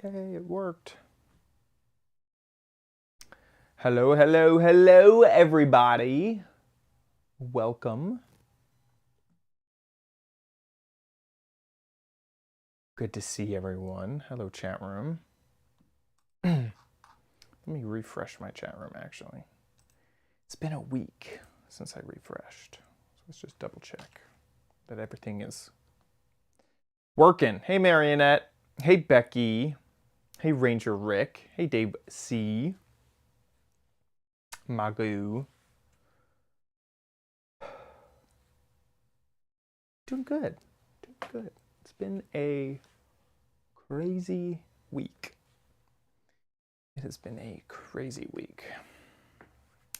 Yay, it worked. Hello, hello, hello, everybody. Welcome. Good to see everyone. Hello, chat room. Let me refresh my chat room, actually. It's been a week since I refreshed. So let's just double check that everything is working. Hey, Marionette. Hey, Becky. Hey, Ranger Rick. Hey, Dave C. Magoo. Doing good. Doing good. It's been a crazy week. It has been a crazy week.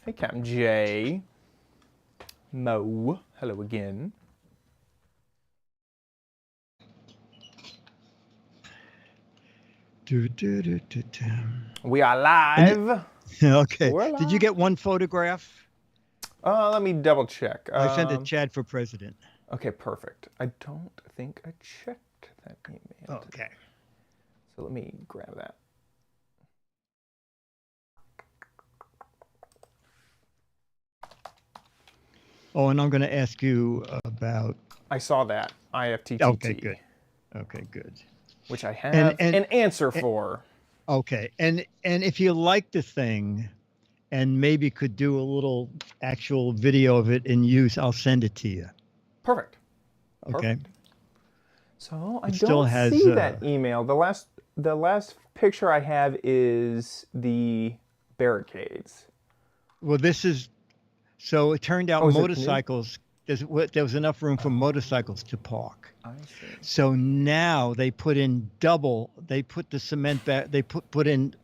Hey, Captain J. Mo. Hello again. We are live. Okay. We're live. Did you get one photograph? Let me double check. I sent it Chad for president. Okay, perfect. I don't think I checked that email. Okay. So let me grab that. Oh, and I'm going to ask you about... I saw that. Ifttt. Okay, good. Okay, good. Which I have an answer for. Okay. And if you like the thing and maybe could do a little actual video of it in use, I'll send it to you. Perfect. Okay. Perfect. So I It don't has, see that email. The last picture I have is the barricades. Well, this is... So it turned out motorcycles... There was enough room for motorcycles to park. I see. So now they put in double. They put the cement back. They put in.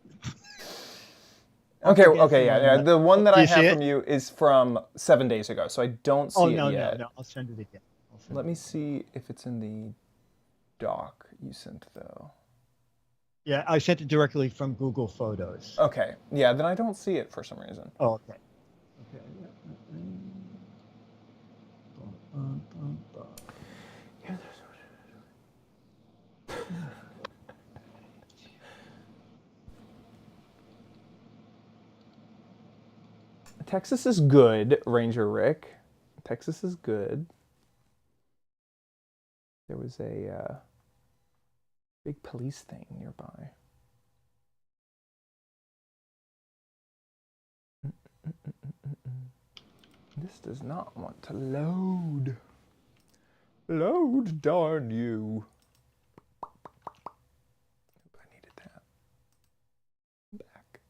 Okay, yeah. The one that I have from it? you is from 7 days ago, so I don't see it yet. No. I'll send it again. Let me see if it's in the doc you sent, though. Yeah, I sent it directly from Google Photos. Okay. Yeah, then I don't see it for some reason. Oh, okay. Okay. Texas is good, Ranger Rick. Texas is good. There was a big police thing nearby. This does not want to load. Load, darn you. I needed that. Back.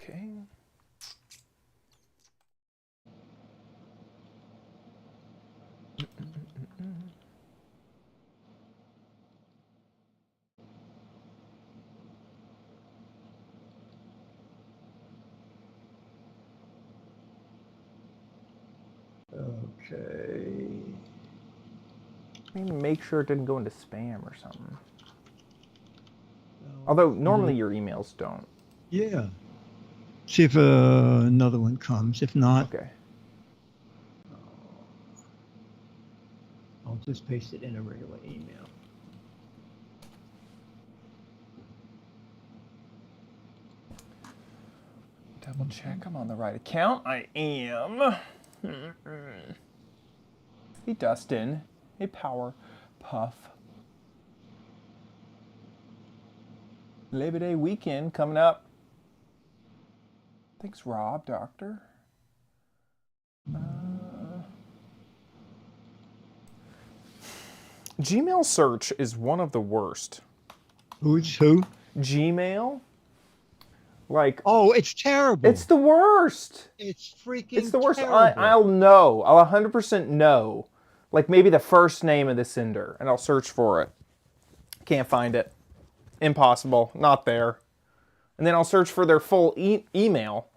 Okay. Okay. Maybe make sure it didn't go into spam or something. Although normally your emails don't. Yeah. See if another one comes. If not, okay. I'll just paste it in a regular email. Double check I'm on the right account. I am. Hey, Dustin. Hey, Power Puff. Labor Day weekend coming up. Thanks, Rob, Doctor. Gmail search is one of the worst. Who? Gmail? Like, oh, it's terrible. It's the worst. It's freaking It's the worst. terrible. I'll know. I'll 100% know. Like maybe the first name of the sender, and I'll search for it. Can't find it. Impossible. Not there. and then I'll search for their full email,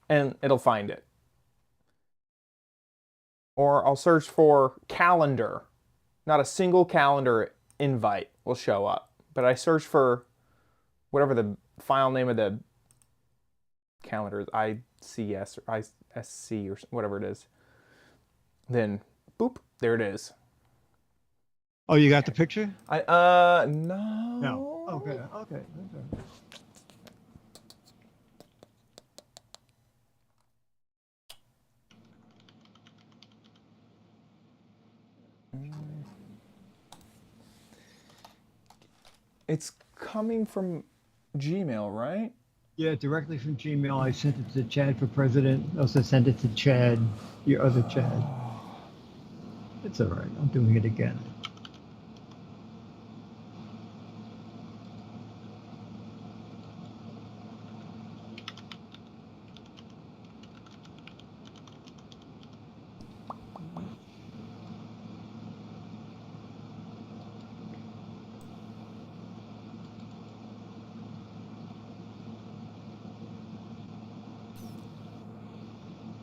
and it'll find it. Or I'll search for calendar. Not a single calendar invite will show up. But I search for whatever the file name of the calendar is, ICS or ISC or whatever it is. Then, boop, there it is. Oh, you got the picture? No. No. Okay. It's coming from Gmail, right? Yeah, directly from Gmail. I sent it to Chad for president. I also sent it to Chad, your other Chad. It's all right. I'm doing it again.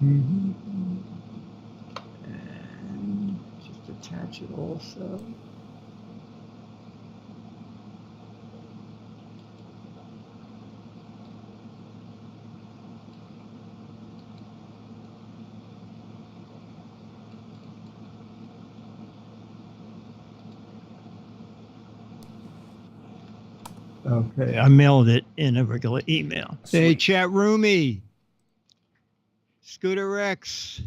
And just attach it also. Okay, I mailed it in a regular email. Sweet. Hey, chat roomie. Scooter X.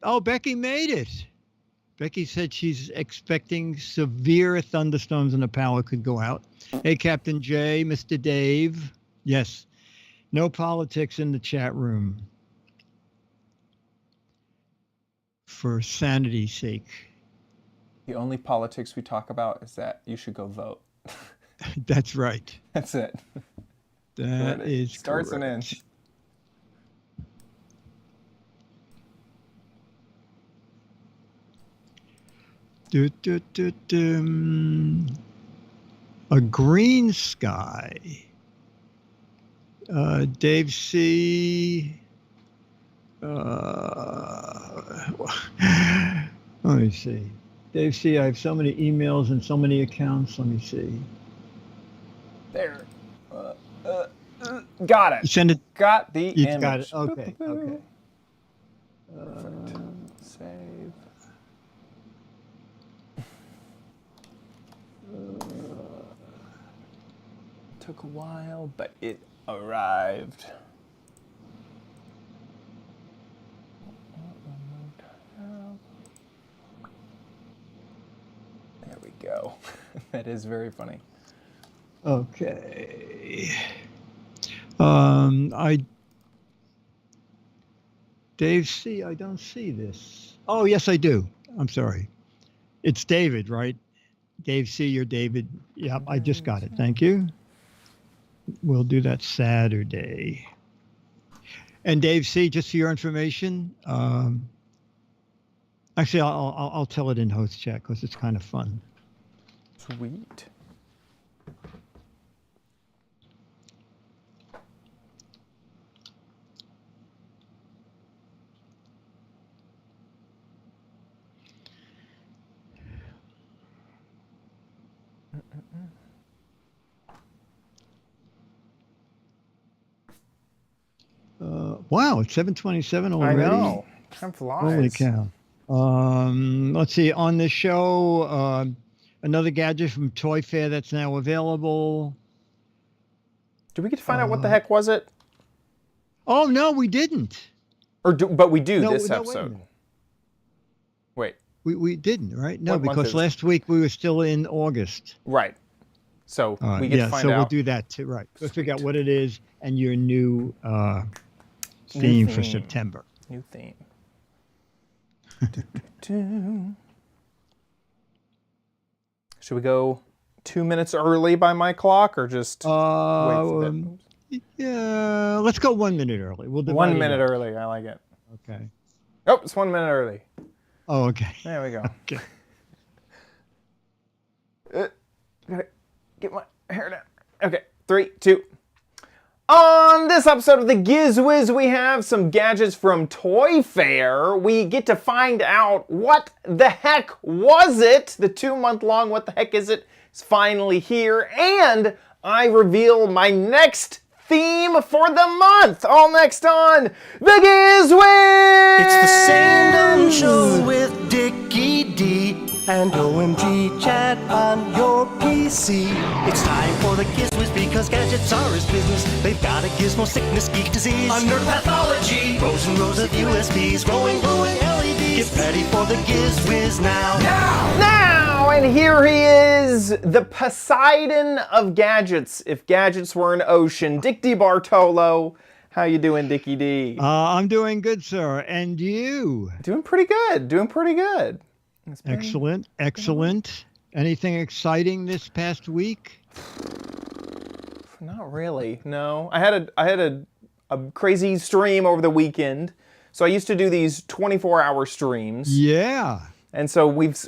Oh, Becky made it. Becky said she's expecting severe thunderstorms and the power could go out. Hey, Captain J, Mr. Dave. Yes, no politics in the chat room. For sanity's sake. The only politics we talk about is that you should go vote. That's right. That's it. That is starts correct. and ends. A green sky. Dave C. Let me see. Dave C. I have so many emails and so many accounts. Let me see. There. Got it. You send it. Got the You image. got it. Okay. Okay. Save. Took a while, but it arrived. There we go. That is very funny. Okay. Dave C. I don't see this. Oh, yes, I do. I'm sorry. It's David, right? Dave C. or David. Yep, I just got it. Thank you. We'll do that Saturday. And Dave C., just for your information, actually, I'll tell it in host chat because it's kind of fun. Sweet. Wow, it's 7:27 already. I know. Time flies. Holy cow. Let's see. On the show, another gadget from Toy Fair that's now available. Did we get to find out what the heck was it? Oh, no, we didn't. But we do No, this no, wait a episode. minute. Wait. We didn't, right? No, What month because is it? last week we were still in August. Right. So All right, we get to yeah, find so out. we'll do that too. Right. Let's figure out what it is and your new New theme for theme. September. New theme. Should we go 2 minutes early by my clock or just wait for that? Yeah, let's go 1 minute early. We'll do 1 minute early. I like it. Okay. Oh, it's 1 minute early. Oh, okay. There we go. Okay. Gotta get my hair down. Okay, 3, 2. On this episode of the Giz Wiz, we have some gadgets from Toy Fair. We get to find out what the heck was it. The 2-month-long What the Heck Is It is finally here. And I reveal my next theme for the month. All next on the Giz Wiz! It's the same dumb show with Dickie D and OMG chat on your PC. It's time for the Giz Wiz because gadgets are his business. They've got a gizmo sickness, geek disease, under pathology, rows and rows of USBs, glowing LEDs. Get ready for the Giz Wiz now. Now, and here he is, the Poseidon of gadgets. If gadgets were an ocean, Dick DeBartolo. How you doing, Dickie D? I'm doing good, sir. And you? Doing pretty good. Doing pretty good. Excellent. Anything exciting this past week? Not really. No. I had a crazy stream over the weekend. So I used to do these 24-hour streams. Yeah. And so we've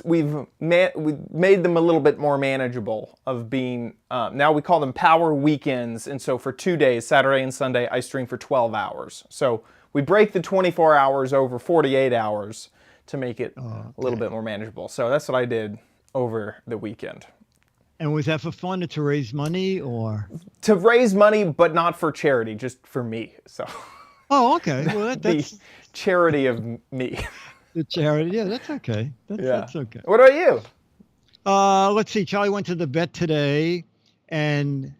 made them a little bit more manageable of being, now we call them power weekends. And so for 2 days, Saturday and Sunday, I stream for 12 hours. So we break the 24 hours over 48 hours to make it a little bit more manageable. So that's what I did over the weekend. And was that for fun or to raise money or? To raise money, but not for charity, just for me. So. Oh, okay. Well, that's the charity of me. The charity. Yeah, that's okay. That's okay. What about you? Let's see. Charlie went to the vet today, and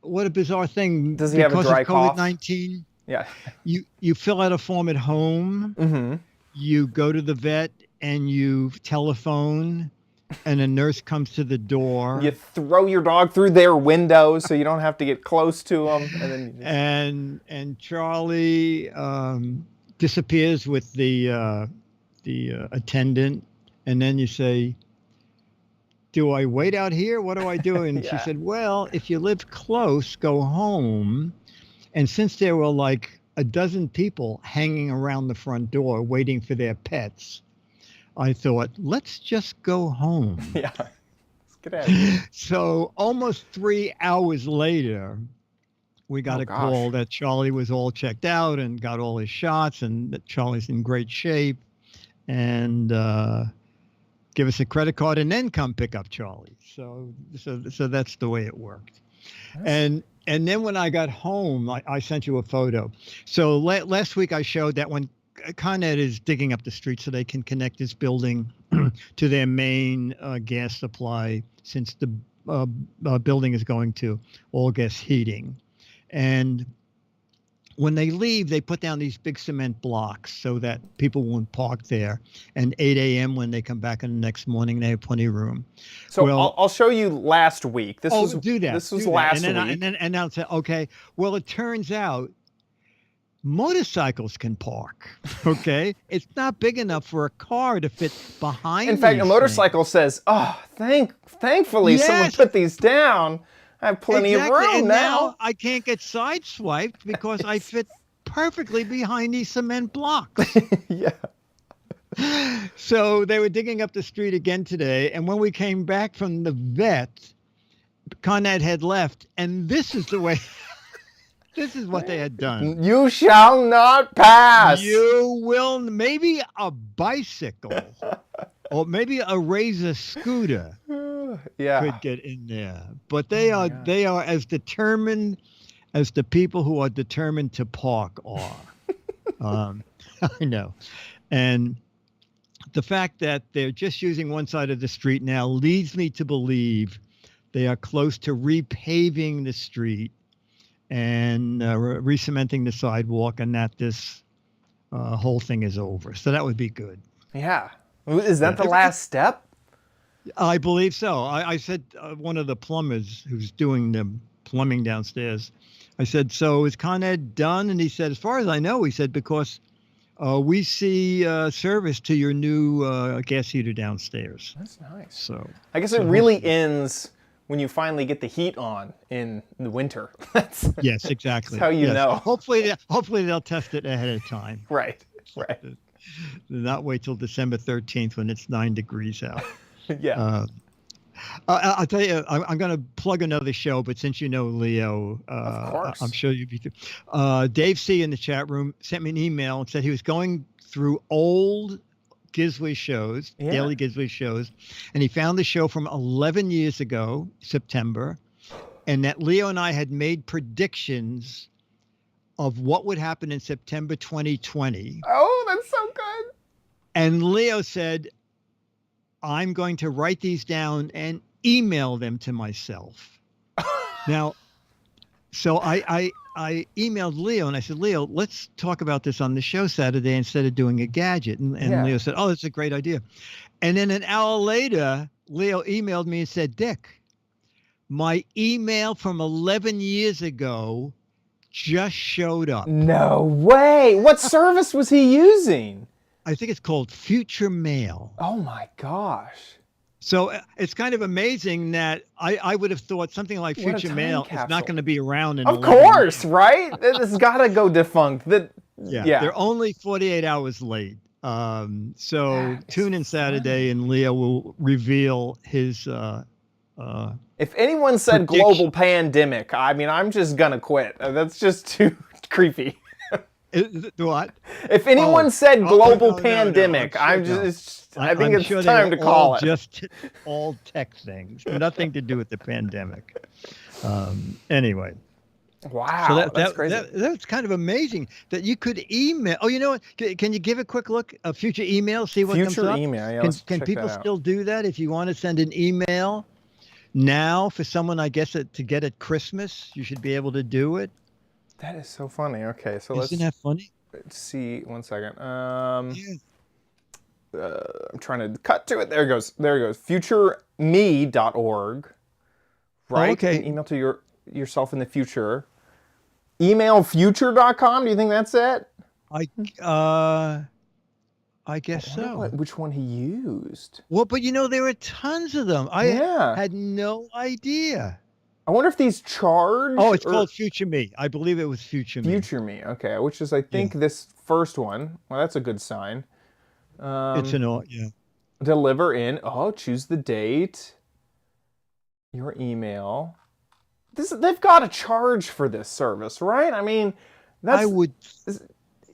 what a bizarre thing. Does he have a dry cough? Because of COVID-19, yeah. You fill out a form at home. Mm-hmm. You go to the vet and you telephone, and a nurse comes to the door. You throw your dog through their window so you don't have to get close to them. And then and Charlie disappears with the attendant, and then you say, "Do I wait out here? What do I do?" And she said, "Well, if you live close, go home." And since there were like a dozen people hanging around the front door waiting for their pets, I thought, let's just go home. Yeah. It's a good idea. So almost 3 hours later, we got a call that Charlie was all checked out and got all his shots and that Charlie's in great shape, and give us a credit card and then come pick up Charlie. So that's the way it worked. And then when I got home, I sent you a photo. So last week I showed that when Con Ed is digging up the street so they can connect this building to their main gas supply, since the building is going to all gas heating. And when they leave, they put down these big cement blocks so that people won't park there. And 8 a.m. when they come back in the next morning, they have plenty of room. So I'll show you last week. This was last week. And I'll say, okay, well, it turns out motorcycles can park, okay? It's not big enough for a car to fit behind. In fact, a motorcycle says, "Oh, thankfully someone put these down. I have plenty of room and now. I can't get sideswiped because I fit perfectly behind these cement blocks." Yeah. So they were digging up the street again today, and when we came back from the vet, Con Ed had left, and this is the way. This is what they had done. You shall not pass. You will. Maybe a bicycle or maybe a Razor scooter could get in there. But they are as determined as the people who are determined to park are. I know. And the fact that they're just using one side of the street now leads me to believe they are close to repaving the street and re-cementing the sidewalk, and that this whole thing is over. So that would be good. Yeah. Is that the last step? I believe so. I said one of the plumbers who's doing the plumbing downstairs, I said, "So is Con Ed done?" And he said, "As far as I know," he said, "because we see service to your new gas heater downstairs." That's nice. So I guess it really ends when you finally get the heat on in the winter. Yes, exactly. That's how you know. Hopefully they'll test it ahead of time. Right. Not wait till December 13th when it's 9 degrees out. Yeah. I'll tell you, I'm going to plug another show, but since you know Leo, Of course. I'm sure you'd be. Dave C in the chat room sent me an email and said he was going through old Giz Wiz shows, Yeah. daily Giz Wiz shows, and he found the show from 11 years ago, September, and that Leo and I had made predictions of what would happen in September 2020. Oh, that's so good. And Leo said, I'm going to write these down and email them to myself. Now, so I emailed Leo and I said, Leo, let's talk about this on the show Saturday instead of doing a gadget. And Yeah. Leo said, oh, that's a great idea. And then an hour later, Leo emailed me and said, Dick, my email from 11 years ago just showed up. No way. What service was he using? I think it's called Future Mail. Oh my gosh. So it's kind of amazing that I would have thought something like What a Future time Mail is capsule. not going to be around in Of 11 course, years. right? This has got to go defunct. Yeah. They're only 48 hours late. So That is tune in Saturday and Leo will reveal his If anyone said prediction. global pandemic, I mean, I'm just gonna quit. That's just too creepy. what? If anyone said no, global no, no, pandemic, I'm sure I'm no. just. I think I'm it's sure they time were to call all it. Just all tech things, nothing to do with the pandemic. Anyway. Wow, So that's crazy. that's kind of amazing that you could email. Oh, you know what? Can you give a quick look of future email? See what Future comes up. email, yeah, Can, let's can check people that out. still do that? If you want to send an email now for someone, I guess to get at Christmas, you should be able to do it. That is so funny. Okay, so Isn't that funny? let's see. 1 second. Yeah. I'm trying to cut to it. There it goes. There it goes. Futureme.org. Right. okay. An email to yourself in the future. Emailfuture.com. Do you think that's it? I guess I wonder so. which one he used. Well, but there are tons of them. I Yeah. had no idea. I wonder if these charge. Oh, it's or called Future Me. I believe it was Future Me. Future Me. Okay, which is I think this first one. Well, that's a good sign. It's an yeah. Deliver in. Oh, choose the date. Your email. They've got to charge for this service, right? I mean, I would.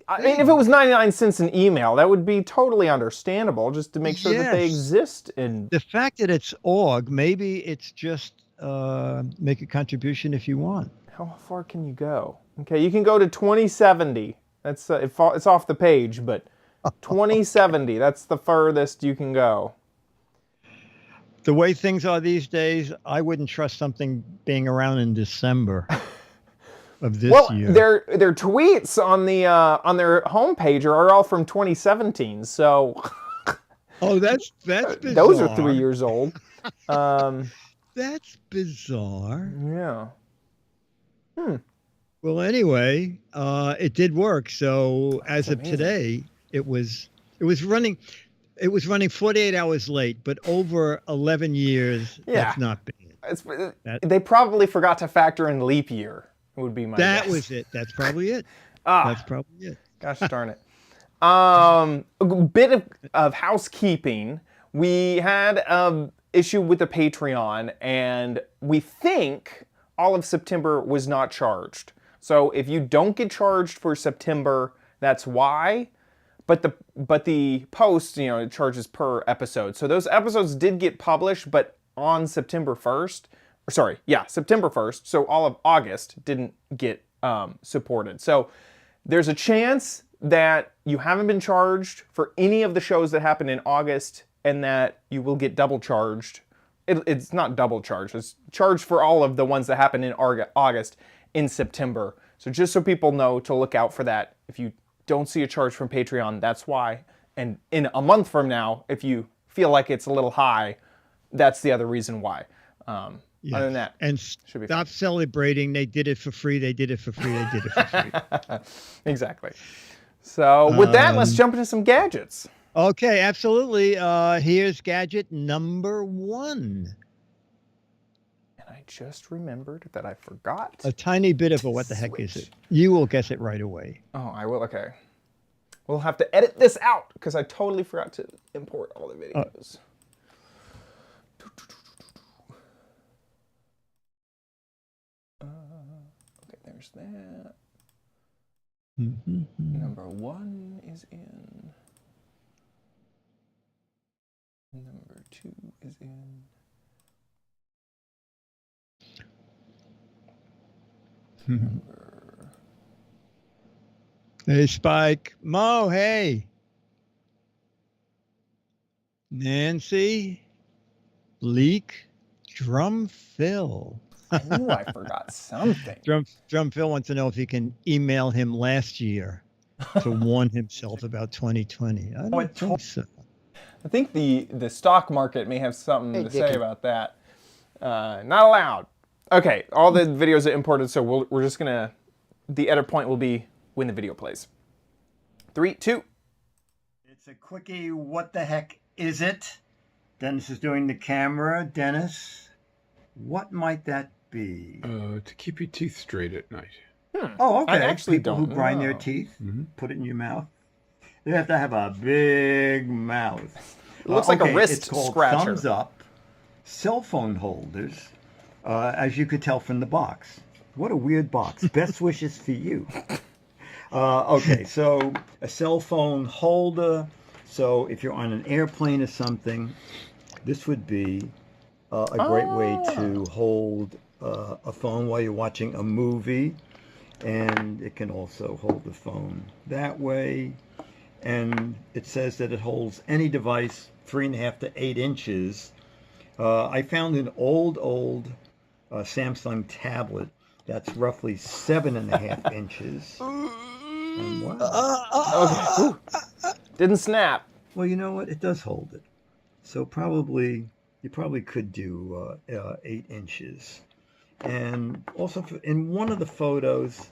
I mean, if it was 99 cents an email, that would be totally understandable, just to make sure that they Yes. exist. And The fact that it's org, maybe it's just make a contribution if you want. how far can you go? Okay, you can go to 2070. That's it's off the page, but 2070. That's the furthest you can go. The way things are these days, I wouldn't trust something being around in December of this Well, year. their tweets on their homepage are all from 2017. So Oh, that's bizarre. those are 3 years old. That's bizarre. Yeah. Well, anyway, it did work. So as of amazing. today, it was running 48 hours late, but over 11 years, Yeah. that's not bad. They probably forgot to factor in leap year. Would be my That guess. was it. That's probably it. Ah, That's probably it. gosh darn it. A bit of housekeeping. We had an issue with the Patreon, and we think all of September was not charged. So if you don't get charged for September, that's why. But the post, it charges per episode. So those episodes did get published, but on September 1st. September 1st. So all of August didn't get supported. So there's a chance that you haven't been charged for any of the shows that happened in August, and that you will get double charged. It's not double charged. It's charged for all of the ones that happened in August in September. So just so people know to look out for that. If you don't see a charge from Patreon, that's why. And in a month from now, if you feel like it's a little high, that's the other reason why. Yes. Other than that, And should be stop celebrating. They did it for free. They did it for free. They did it for free. exactly. So with that, let's jump into some gadgets. Okay, absolutely. Here's gadget number 1. And I just remembered that I forgot. A tiny bit of a what the heck is Switch. it? You will guess it right away. Oh, I will. Okay. We'll have to edit this out because I totally forgot to import all the videos. There's that. Mm-hmm. Number 1 is in. Number 2 is in. Number. Hey, Spike. Mo, hey. Nancy. Leak. Drum Phil. I knew I forgot something. Drum Phil wants to know if he can email him last year to warn himself about 2020. I don't think so. I think the stock market may have something to say about that. Not allowed. Okay, all the videos are imported, so we're just gonna. The edit point will be when the video plays. 3, 2. It's a quickie. What the heck is it? Dennis is doing the camera. Dennis, what might that be? To keep your teeth straight at night. Oh, okay. I actually People don't who grind their know. teeth, put it in your mouth. They have to have a big mouth. It looks like a wrist it's called scratcher. Thumbs Up cell phone holders, as you could tell from the box. What a weird box. Best wishes for you. Okay, so a cell phone holder. So if you're on an airplane or something, this would be a great way to hold a phone while you're watching a movie. And it can also hold the phone that way. And it says that it holds any device 3.5 to 8 inches. I found an old Samsung tablet that's roughly 7.5 inches. And wow. Okay. Didn't snap. Well, you know what? It does hold it. So you probably could do 8 inches. And also in one of the photos,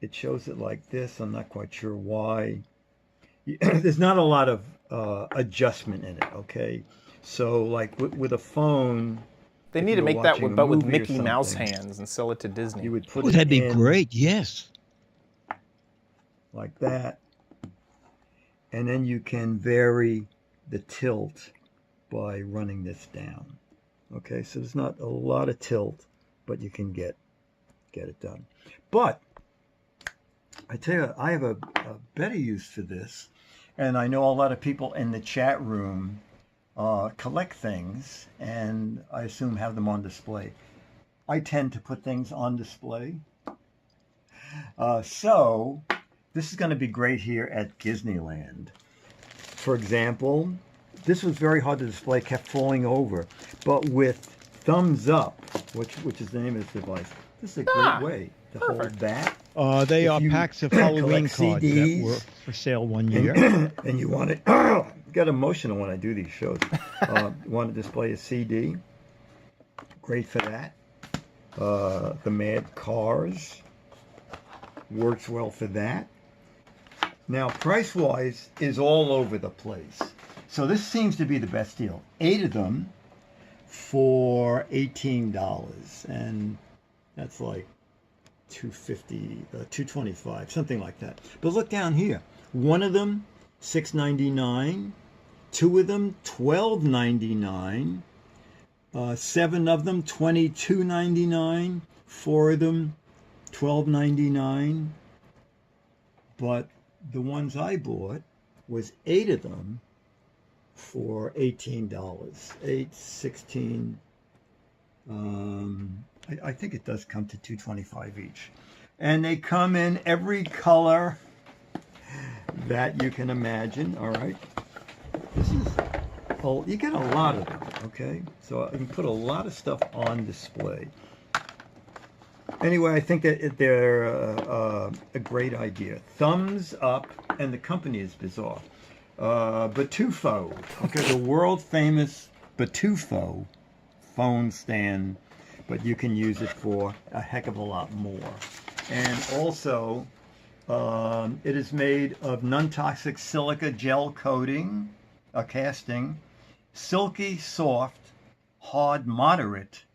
it shows it like this. I'm not quite sure why. There's not a lot of adjustment in it, okay? So like with a phone, They if need you to were make that watching a but with movie or Mickey Mouse something, hands and sell it to Disney. you would put Oh, it that'd be in great. Yes. like that. And then you can vary the tilt by running this down. Okay, so there's not a lot of tilt, but you can get it done. But I tell you, I have a better use for this, and I know a lot of people in the chat room collect things, and I assume have them on display. I tend to put things on display. So this is going to be great here at Disneyland. For example, this was very hard to display, kept falling over, but with Thumbs Up, which is the name of this device, this is a great way to hold that. They If are you packs of Halloween collect cards CDs, that were for sale one year. and you want to get emotional when I do these shows. You want to display a CD? Great for that. The Mad Cars works well for that. Now, price-wise is all over the place. So this seems to be the best deal. 8 of them for $18, and that's like $250, $225, something like that. But look down here. One of them, $6.99. 2 of them, $12.99. 7 of them, $22.99. 4 of them, $12.99. But the ones I bought was 8 of them for $18. 8, 16. I think it does come to $225 each. And they come in every color that you can imagine. All right. This is, oh, you get a lot of them, okay? So I can put a lot of stuff on display. Anyway, I think that they're a great idea. Thumbs Up, and the company is bizarre. Batufo, okay, the world famous Batufo phone stand, but you can use it for a heck of a lot more. And also, it is made of non-toxic silica gel coating, a casting, silky, soft, hard, moderate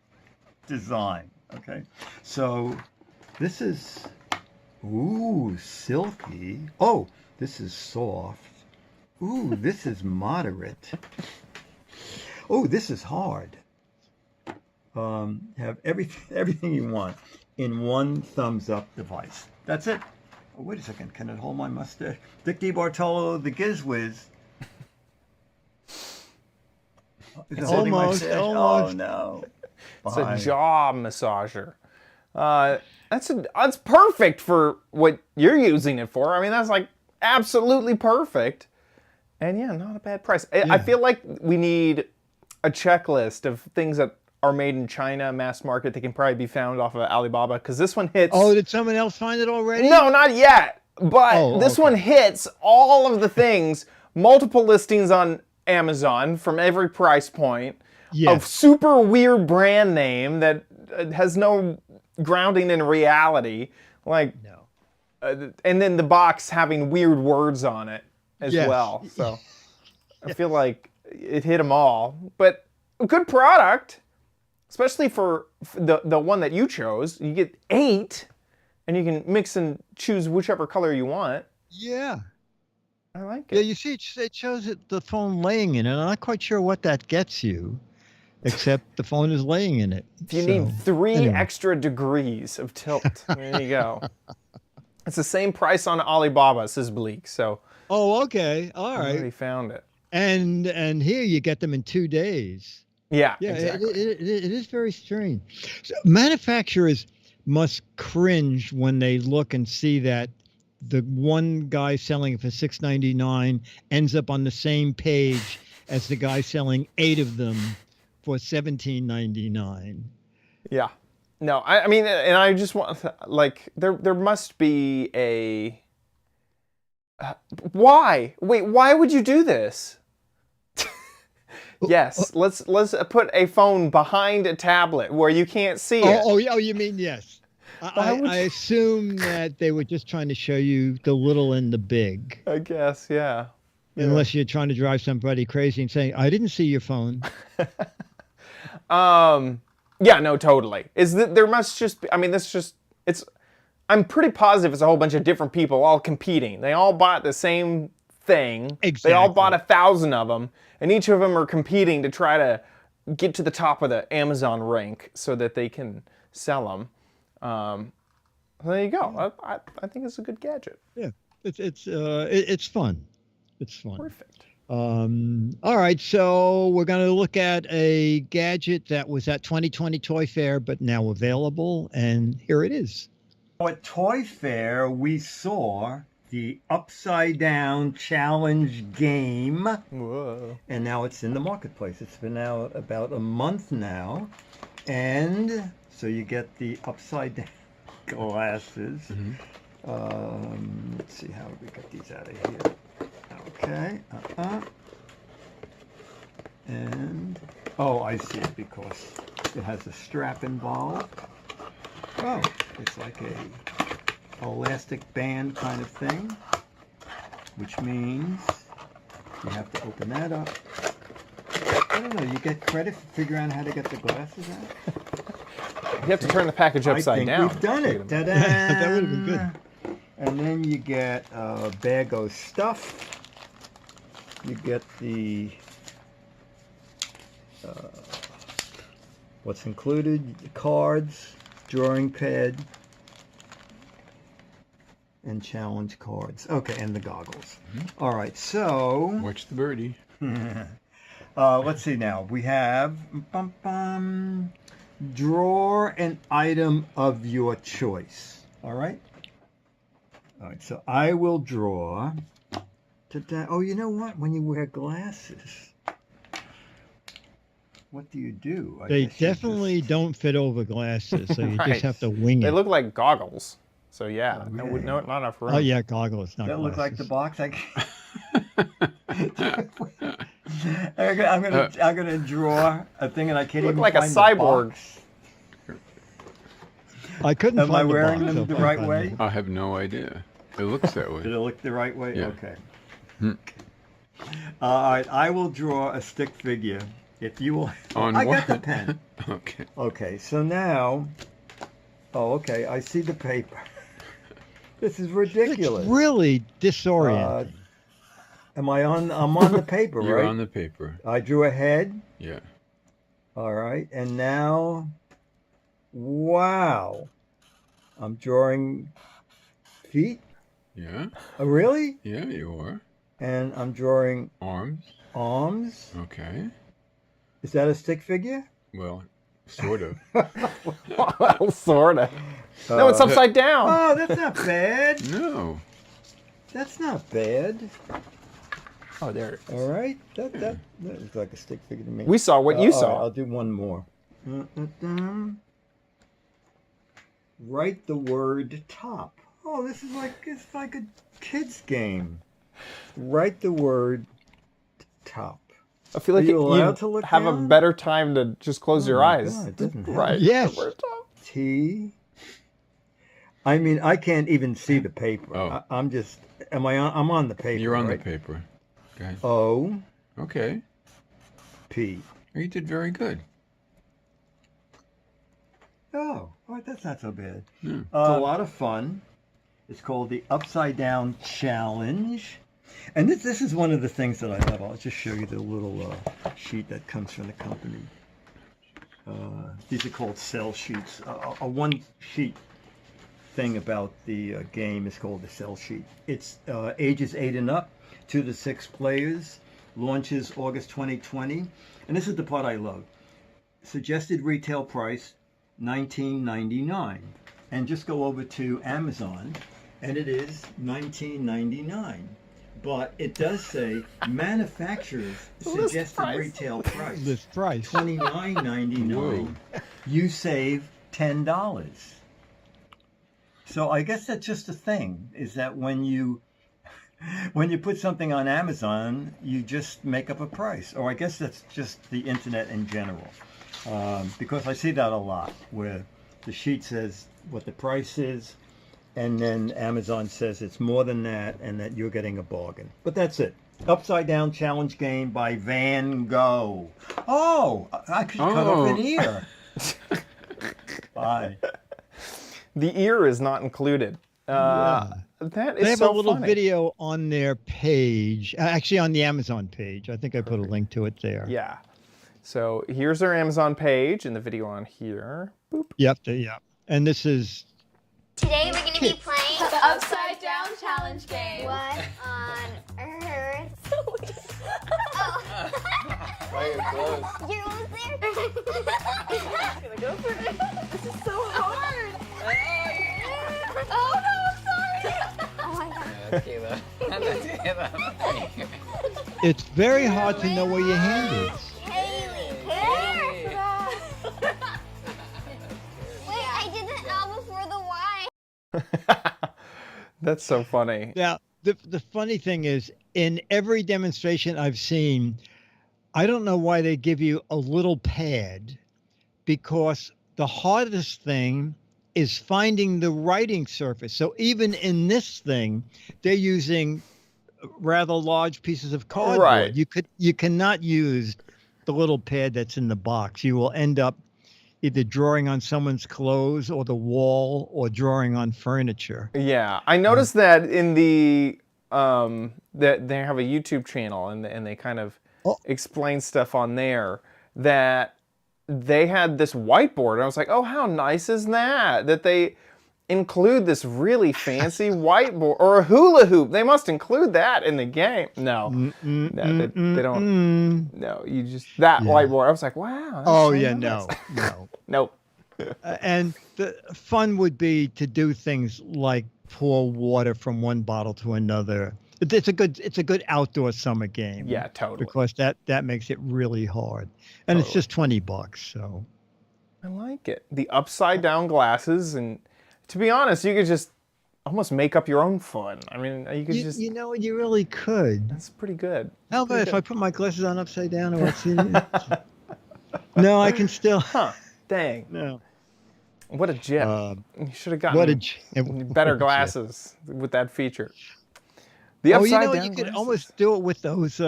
design. Okay, so this is, ooh, silky. Oh, this is soft. Ooh, this is moderate. Oh, this is hard. Have everything you want. in one thumbs up device. That's it. Oh, wait a second. Can it hold my mustache? Dick DeBartolo, the Giz Wiz. Is it holding my mustache? Oh, no. It's a jaw massager. That's perfect for what you're using it for. I mean, that's like absolutely perfect. And yeah, not a bad price. I feel like we need a checklist of things that are made in China, mass market. They can probably be found off of Alibaba, because this one hits... Oh, did someone else find it already? No, not yet. But this one hits all of the things, multiple listings on Amazon from every price point, a super weird brand name that has no grounding in reality, like, and then the box having weird words on it as well. So I feel like it hit them all, but a good product, especially for the one that you chose. You get 8, and you can mix and choose whichever color you want. Yeah. I like it. Yeah, you see, it shows the phone laying in it. I'm not quite sure what that gets you, except the phone is laying in it. If you need 3 extra degrees of tilt, there you go. It's the same price on Alibaba, says Bleak. So. Oh, okay. All right. I already found it. And here you get them in 2 days. Yeah. Yeah. Exactly. It is very strange. So manufacturers must cringe when they look and see that the one guy selling it for $6.99 ends up on the same page as the guy selling 8 of them for $17.99. Yeah. No, I mean, and I just want, like, there must be a... why? Wait, why would you do this? Yes, let's put a phone behind a tablet where you can't see it. Oh, you mean yes. I assume that they were just trying to show you the little and the big. I guess, yeah. Unless you're trying to drive somebody crazy and saying, I didn't see your phone. Yeah, no, totally. There must just be, I mean, I'm pretty positive it's a whole bunch of different people all competing. They all bought the same thing. Exactly. They all bought 1,000 of them, and each of them are competing to try to get to the top of the Amazon rank so that they can sell them. There you go. I think it's a good gadget. Yeah, it's fun. It's fun. Perfect. All right, so we're going to look at a gadget that was at 2020 Toy Fair, but now available, and here it is. At Toy Fair, we saw the Upside Down Challenge game. Whoa. And now it's in the marketplace. It's been out about a month now. And so you get the Upside Down glasses. Let's see how we get these out of here. Okay. And, oh, I see it because it has a strap involved. Oh, it's like a elastic band kind of thing, which means you have to open that up. I don't know, you get credit for figuring out how to get the glasses out? You have to turn the package upside down. We've done it. Ta-da! That would have been good. And then you get a bag of stuff. You get the what's included: the cards, drawing pad, and challenge cards. Okay, and the goggles. All right, so Watch the birdie. let's see now. We have draw an item of your choice. All right. All right, so I will draw. Oh, you know what? When you wear glasses, what do you do? They definitely don't fit over glasses, so you just have to wing it. They look like goggles. So yeah, not enough room. Oh yeah, goggles, not that glasses. look like the box. I'm gonna draw a thing, and I can't even like a find cyborg. the box. I couldn't Am find I the wearing box, them so the right way? I have no idea. It looks that way. Did it look the right way? Yeah. Okay. All right, I will draw a stick figure. If you will. On I what? got the pen. Okay. Okay, so now. Oh, okay. I see the paper. This is ridiculous. It's really disorienting. I'm on the paper, right? You're on the paper. I drew a head. Yeah. All right, and now, wow. I'm drawing feet. Yeah. Oh, really? Yeah, you are. And I'm drawing Arms. arms. Okay. Is that a stick figure? Well, sort of. Well, sort of. No, it's upside down. Oh, that's not bad. No. That's not bad. Oh, there it is. All right. That looks like a stick figure to me. We saw what you all saw. right, I'll do one more. Write the word top. Oh, this is it's like a kid's game. Write the word top. I feel like Are you allowed to you look have a down? better time to just close your my eyes. God, it doesn't have- Right. Yes. T. I mean, I can't even see the paper. Oh. I'm just. Am I on? I'm on the paper. You're on right? the paper. Okay. O. Okay. P. You did very good. Oh, all right, that's not so bad. Yeah. It's a lot of fun. It's called the Upside Down Challenge. And this is one of the things that I love. I'll just show you the little sheet that comes from the company. These are called sell sheets. A one sheet thing about the game is called the sell sheet. It's ages 8 and up, 2 to 6 players. Launches August 2020. And this is the part I love. Suggested retail price, $19.99. And just go over to Amazon, and it is $19.99. But it does say manufacturer's suggested price. retail price, List price. $29.99. You save $10. So I guess that's just a thing, is that when you put something on Amazon, you just make up a price. Or I guess that's just the internet in general. Because I see that a lot, where the sheet says what the price is, and then Amazon says it's more than that, and that you're getting a bargain. But that's it. Upside Down Challenge Game by Van Gogh. Oh, I could cut off an ear. Bye. The ear is not included. That is They have so a little funny. video on their page, actually on the Amazon page. I think I put a link to it there. Yeah. So here's our Amazon page and the video on here. Boop. Yep. Yep. And this is Today we're gonna be playing The Upside Down Challenge Game. What on Earth? You're almost there. Gonna go for it. This is so hard. Oh no, I'm sorry. Oh my god. it's very hard to know where your hand is. Haley, Wait, I did the L before the Y. That's so funny. Now, the funny thing is, in every demonstration I've seen, I don't know why they give you a little pad, because the hardest thing is finding the writing surface. So even in this thing, they're using rather large pieces of cardboard. Right. You cannot use the little pad that's in the box. You will end up either drawing on someone's clothes or the wall, or drawing on furniture. Yeah, I noticed that in the that they have a YouTube channel, and they kind of explain stuff on there, that they had this whiteboard, and I was like, oh, how nice is that? That they include this really fancy whiteboard, or a hula hoop. They must include that in the game. No, no, they don't. No, you just whiteboard. I was like, wow. That's Oh so yeah, nice. no. Nope. And the fun would be to do things like pour water from one bottle to another. It's a good outdoor summer game. Yeah, totally. Because that makes it really hard, and it's just $20. So I like it. The upside down glasses, and to be honest, you could just almost make up your own fun. I mean, you could just. you know, you really could. That's pretty good. How about if I put my glasses on upside down? Or see it? No, I can still. Huh? Dang. No. What a gem. You should have gotten What a gem. better glasses with that feature. The Oh, upside you know, down you could glasses. almost do it with those.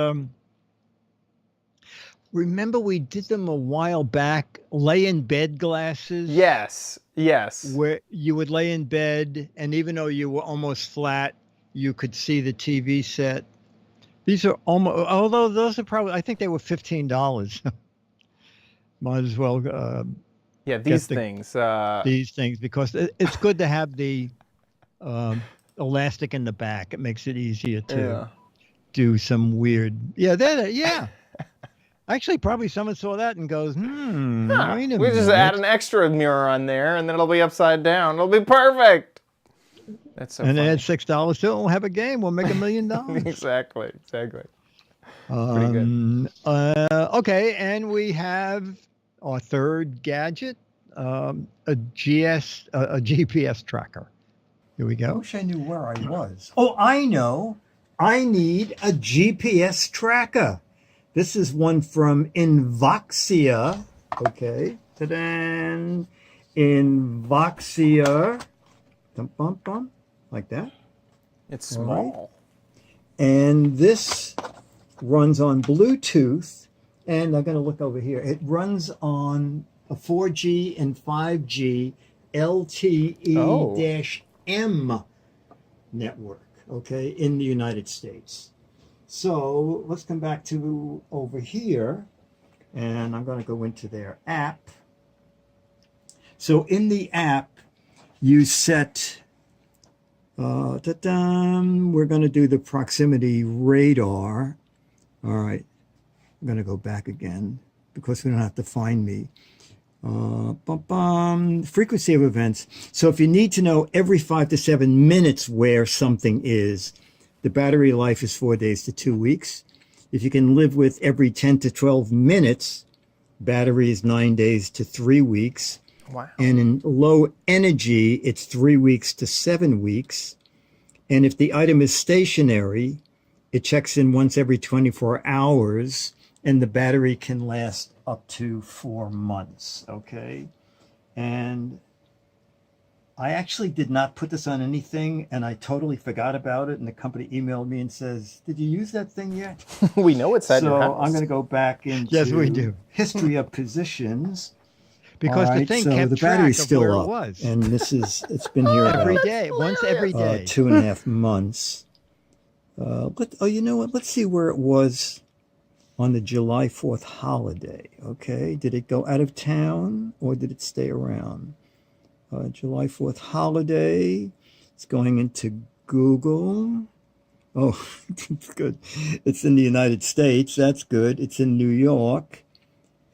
Remember, we did them a while back. Lay in bed glasses. Yes. Yes. Where you would lay in bed, and even though you were almost flat, you could see the TV set. These are almost, although those are probably, I think they were $15. Might as well Yeah, get these things. these things, because it's good to have the elastic in the back. It makes it easier to Yeah. do some weird. Yeah. Actually, probably someone saw that and goes, Huh, wait a we just minute. add an extra mirror on there, and then it'll be upside down. It'll be perfect. That's so And funny. add $6 to it. We'll have a game. We'll make $1 million. Exactly. Pretty good. Okay, and we have our third gadget, a GPS tracker. Here we I go. wish I knew where I was. Oh, I know. I need a GPS tracker. This is one from Invoxia. Okay. Ta-da! Invoxia. Bum, bum, bum. Like that. It's All small. And this runs on Bluetooth. And I'm going to look over here. It runs on a 4G and 5G LTE-M network, okay, in the United States. So let's come back to over here, and I'm going to go into their app. So in the app, you set, we're going to do the proximity radar. All right, I'm going to go back again because we don't have to find me. Frequency of events. So if you need to know every 5 to 7 minutes where something is, the battery life is 4 days to 2 weeks. If you can live with every 10 to 12 minutes, battery is 9 days to 3 weeks. Wow. And in low energy, it's 3 weeks to 7 weeks. And if the item is stationary, it checks in once every 24 hours, and the battery can last up to 4 months, okay? And I actually did not put this on anything, and I totally forgot about it, and the company emailed me and says, did you use that thing yet? We know it's at your So house. I'm going to go back into Yes, we do. history of positions. Because All the right, thing so kept the track battery's of still where up, it was. and this is, it's been here Every about day, once every day. 2.5 months. You know what? Let's see where it was on the July 4th holiday. Okay, did it go out of town or did it stay around? July 4th holiday. It's going into Google. Oh, it's good. It's in the United States. That's good. It's in New York.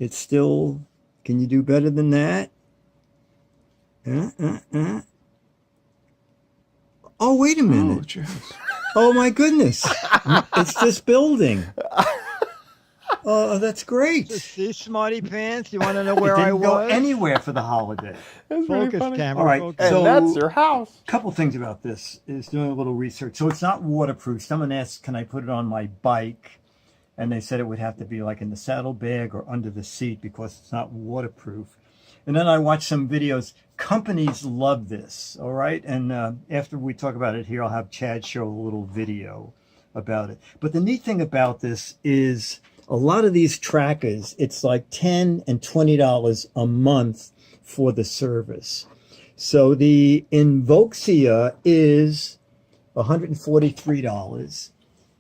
It's still. Can you do better than that? Oh, wait a minute. Oh, it's your house. Oh my goodness. It's this building. Oh, that's great. See, smarty pants, you want to know It where I didn't go was? anywhere for the holiday. That's really Focus, funny. camera. All right, focus. And So- that's your house. A couple things about this is doing a little research. So it's not waterproof. Someone asked, can I put it on my bike? And they said it would have to be like in the saddlebag or under the seat because it's not waterproof. And then I watched some videos. Companies love this, all right? And after we talk about it here, I'll have Chad show a little video about it. But the neat thing about this is a lot of these trackers, it's like $10 and $20 a month for the service. So the Invoxia is $143,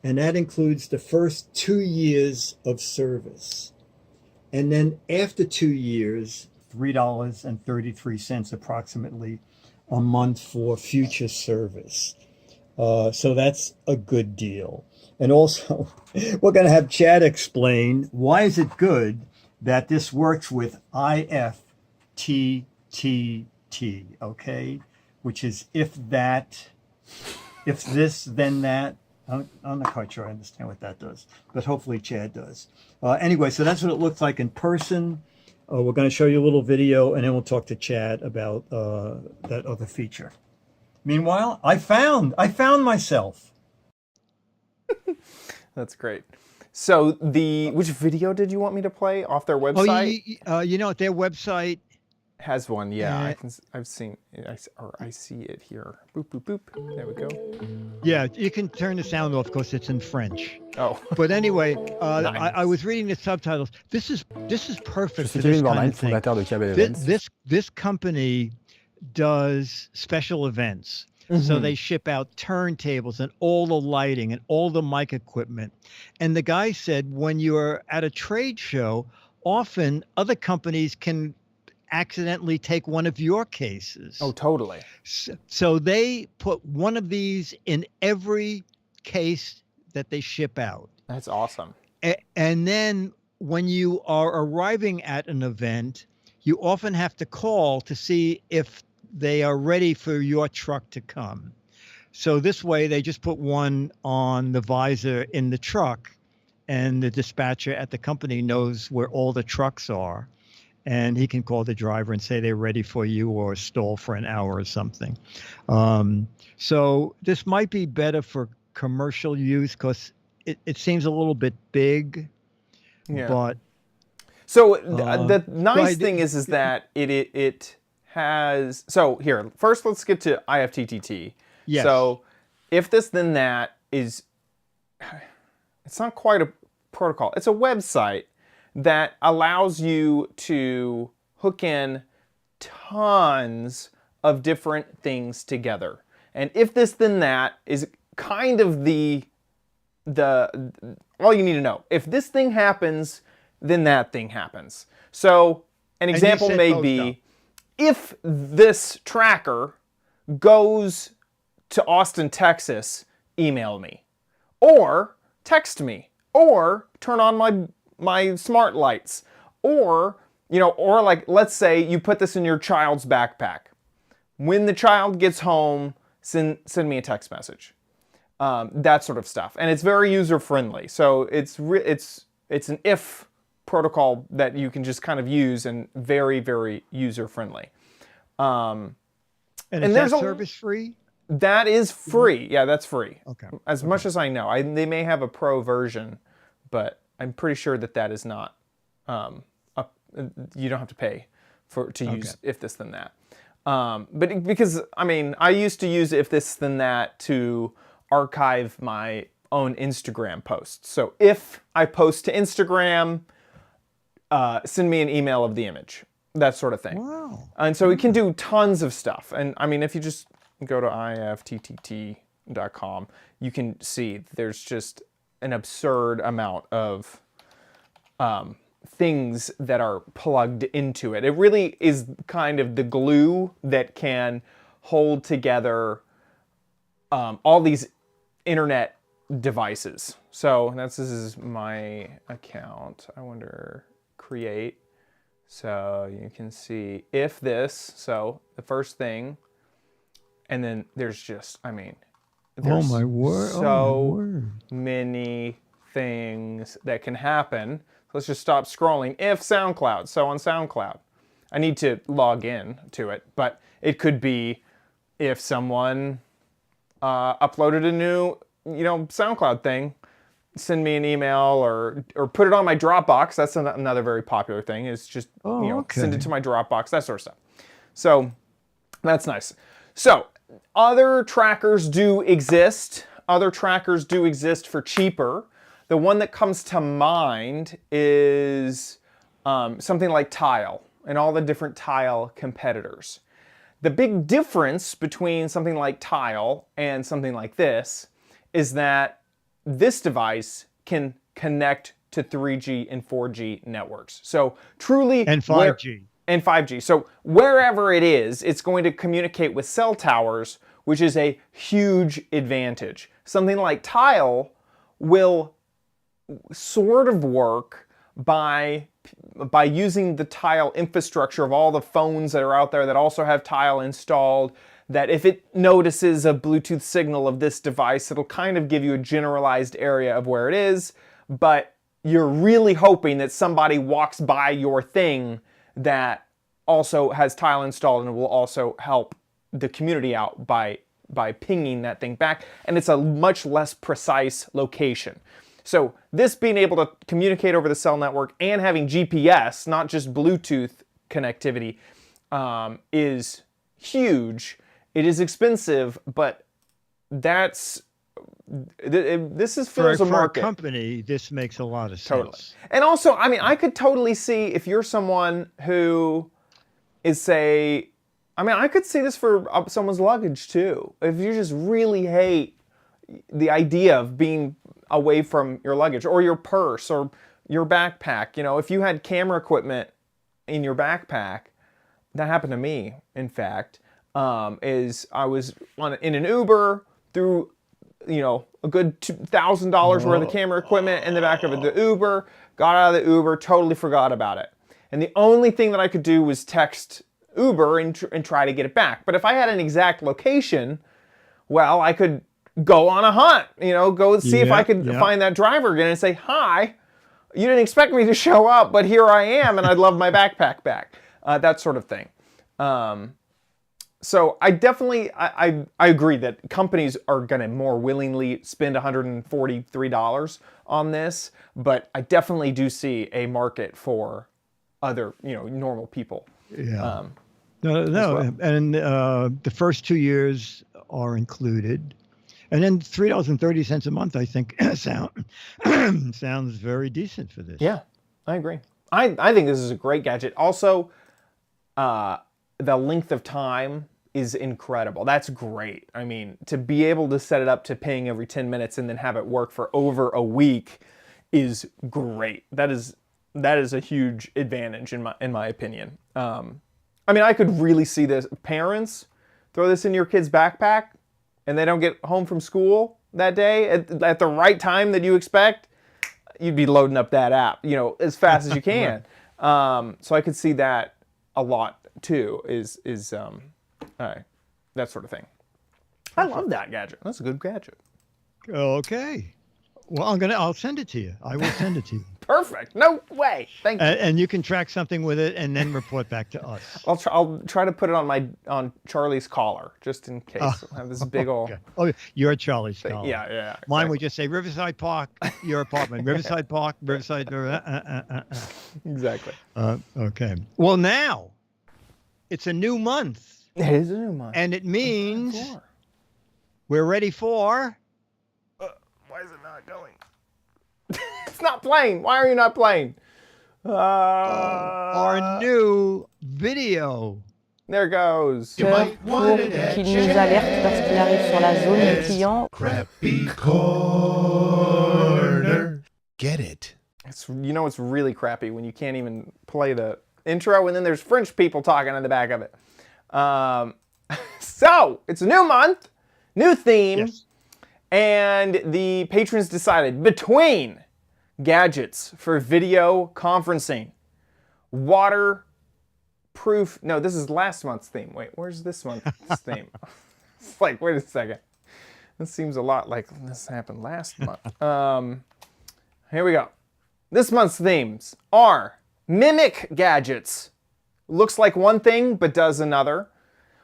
and that includes the first 2 years of service. And then after 2 years, $3.33 approximately a month for future service. So that's a good deal. And also, we're going to have Chad explain why is it good that this works with Ifttt, okay? Which is if that, if this, then that. I'm not quite sure I understand what that does, but hopefully Chad does. Anyway, so that's what it looks like in person. We're going to show you a little video, and then we'll talk to Chad about that other feature. Meanwhile, I found myself. That's great. So which video did you want me to play off their website? You know, their website Has one, yeah. I've seen it, I see it here. Boop, boop, boop. There we go. Yeah, you can turn the sound off because it's in French. Oh. But anyway, Nice. I was reading the subtitles. This is perfect for suis this Kevin kind Bornheim, of thing. fondateur de Cable Events. This company does special events. So they ship out turntables and all the lighting and all the mic equipment. And the guy said when you're at a trade show, often other companies can accidentally take one of your cases. Oh, totally. So they put one of these in every case that they ship out. That's awesome. And then when you are arriving at an event, you often have to call to see if they are ready for your truck to come. So this way, they just put one on the visor in the truck, and the dispatcher at the company knows where all the trucks are, and he can call the driver and say they're ready for you or stall for an hour or something. So this might be better for commercial use because it seems a little bit big, Yeah. but So the nice thing is that it has. So here, first let's get to IFTTT. Yes. So if this then that is, it's not quite a protocol. It's a website that allows you to hook in tons of different things together. And if this then that is kind of the all you need to know. If this thing happens, then that thing happens. So an example may be, if this tracker goes to Austin, Texas, email me, or text me, or turn on my smart lights, or or like, let's say you put this in your child's backpack. When the child gets home, send me a text message. That sort of stuff, and it's very user friendly. So it's an if protocol that you can just kind of use, and very, very user friendly. And is that service free? That is free. Yeah, that's free. Okay. As much as I know, they may have a pro version, but I'm pretty sure that is not. You don't have to pay to use if this then that. But because I used to use if this then that to archive my own Instagram posts. So if I post to Instagram, send me an email of the image, that sort of thing. Wow. And so it can do tons of stuff. And if you just go to ifttt.com, you can see there's just an absurd amount of things that are plugged into it. It really is kind of the glue that can hold together all these internet devices. So this is my account. I wonder, create. So you can see if this, so the first thing, and then there's just, there's oh my word. so many things that can happen. Let's just stop scrolling. If SoundCloud, so on SoundCloud, I need to log in to it, but it could be if someone uploaded a new, SoundCloud thing, send me an email or put it on my Dropbox. That's another very popular thing, is just, send it to my Dropbox, that sort of stuff. So that's nice. So other trackers do exist. Other trackers do exist for cheaper. The one that comes to mind is something like Tile and all the different Tile competitors. The big difference between something like Tile and something like this is that this device can connect to 3G and 4G networks. So truly... And 5G. And 5G. So wherever it is, it's going to communicate with cell towers, which is a huge advantage. Something like Tile will sort of work by using the Tile infrastructure of all the phones that are out there that also have Tile installed, that if it notices a Bluetooth signal of this device, it'll kind of give you a generalized area of where it is, but you're really hoping that somebody walks by your thing that also has Tile installed and will also help the community out by pinging that thing back, and it's a much less precise location. So this being able to communicate over the cell network and having GPS, not just Bluetooth connectivity, is huge. It is expensive, but this fills a market. For a company, this makes a lot of sense. Totally. And also, I could totally see if you're someone who is, say, I could see this for someone's luggage too. If you just really hate the idea of being away from your luggage or your purse or your backpack, if you had camera equipment in your backpack, that happened to me, in fact, is I was in an Uber through, a good $1,000 worth of camera equipment in the back of the Uber, got out of the Uber, totally forgot about it. And the only thing that I could do was text Uber and try to get it back. But if I had an exact location, well, I could go on a hunt, go see if I could find that driver again and say, hi, you didn't expect me to show up, but here I am, and I'd love my backpack back. That sort of thing. So I definitely, I agree that companies are going to more willingly spend $143 on this, but I definitely do see a market for other, normal people. Yeah. No, well. And the first 2 years are included. And then $3.30 a month, I think, sounds very decent for this. Yeah, I agree. I think this is a great gadget. Also, the length of time is incredible. That's great. I mean, to be able to set it up to ping every 10 minutes and then have it work for over a week is great. That is a huge advantage in my opinion. I mean, I could really see this. Parents, throw this in your kid's backpack and they don't get home from school that day at the right time that you expect, you'd be loading up that app, as fast as you can. So I could see that a lot too, is that sort of thing. I love that gadget. That's a good gadget. Okay. Well, I'll send it to you. I will send it to you. Perfect. No way. Thank you. And you can track something with it and then report back to us. I'll try to put it on Charlie's collar just in case. I'll have this big old. Okay. Oh, you're Charlie's collar. Yeah. Mine Exactly. would just say Riverside Park, your apartment. Riverside Park, Riverside. Exactly. Okay. Well, now it's a new month. It is a new month. And it means we're ready for. Why is it not going? It's not playing. Why are you not playing? Our new video. There goes. Qu'il nous alerte parce qu'il arrive sur la zone du client. Crappy corner. Get it. It's really crappy when you can't even play the intro and then there's French people talking in the back of it. So it's a new month, new theme. Yes. And the patrons decided between gadgets for video conferencing, waterproof. No, this is last month's theme. Wait, where's this month's theme? It's like, wait a second. This seems a lot like this happened last month. Here we go. This month's themes are mimic gadgets. Looks like one thing, but does another.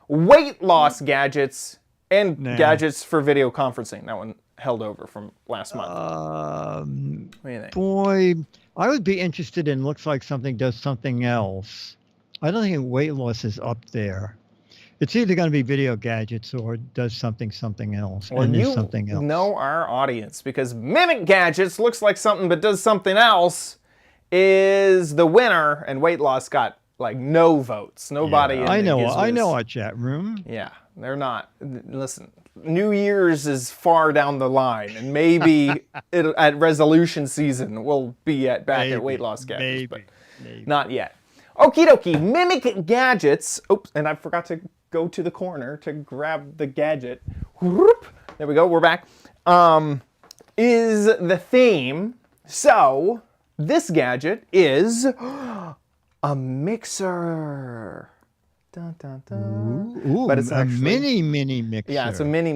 Weight loss gadgets. And gadgets for video conferencing. That one held over from last month. What do you think? Boy, I would be interested in looks like something does something else. I don't think weight loss is up there. It's either going to be video gadgets or does something else. Well, and you is something else. know our audience because mimic gadgets looks like something but does something else is the winner, and weight loss got like no votes. Nobody. Yeah, in I the know. Giz I Wiz. know our chat room. Yeah, they're not. Listen, New Year's is far down the line, and maybe at resolution season we'll be back at weight loss gadgets, but not yet. Okie dokie, mimic gadgets. Oops, and I forgot to go to the corner to grab the gadget. Whoop, there we go. We're back. Is the theme. So this gadget is a mixer. Dun, dun, dun. Ooh, but it's actually a mini mixer. Yeah, it's a mini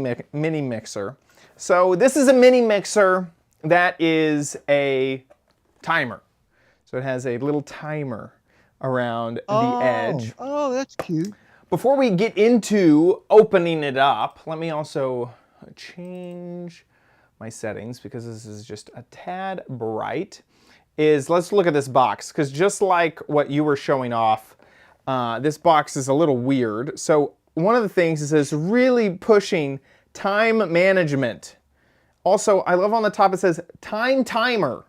mixer. So this is a mini mixer that is a timer. So it has a little timer around the edge. Oh, that's cute. Before we get into opening it up, let me also change my settings because this is just a tad bright. Let's look at this box, because just like what you were showing off, this box is a little weird. So one of the things is it's really pushing time management. Also, I love on the top it says time timer,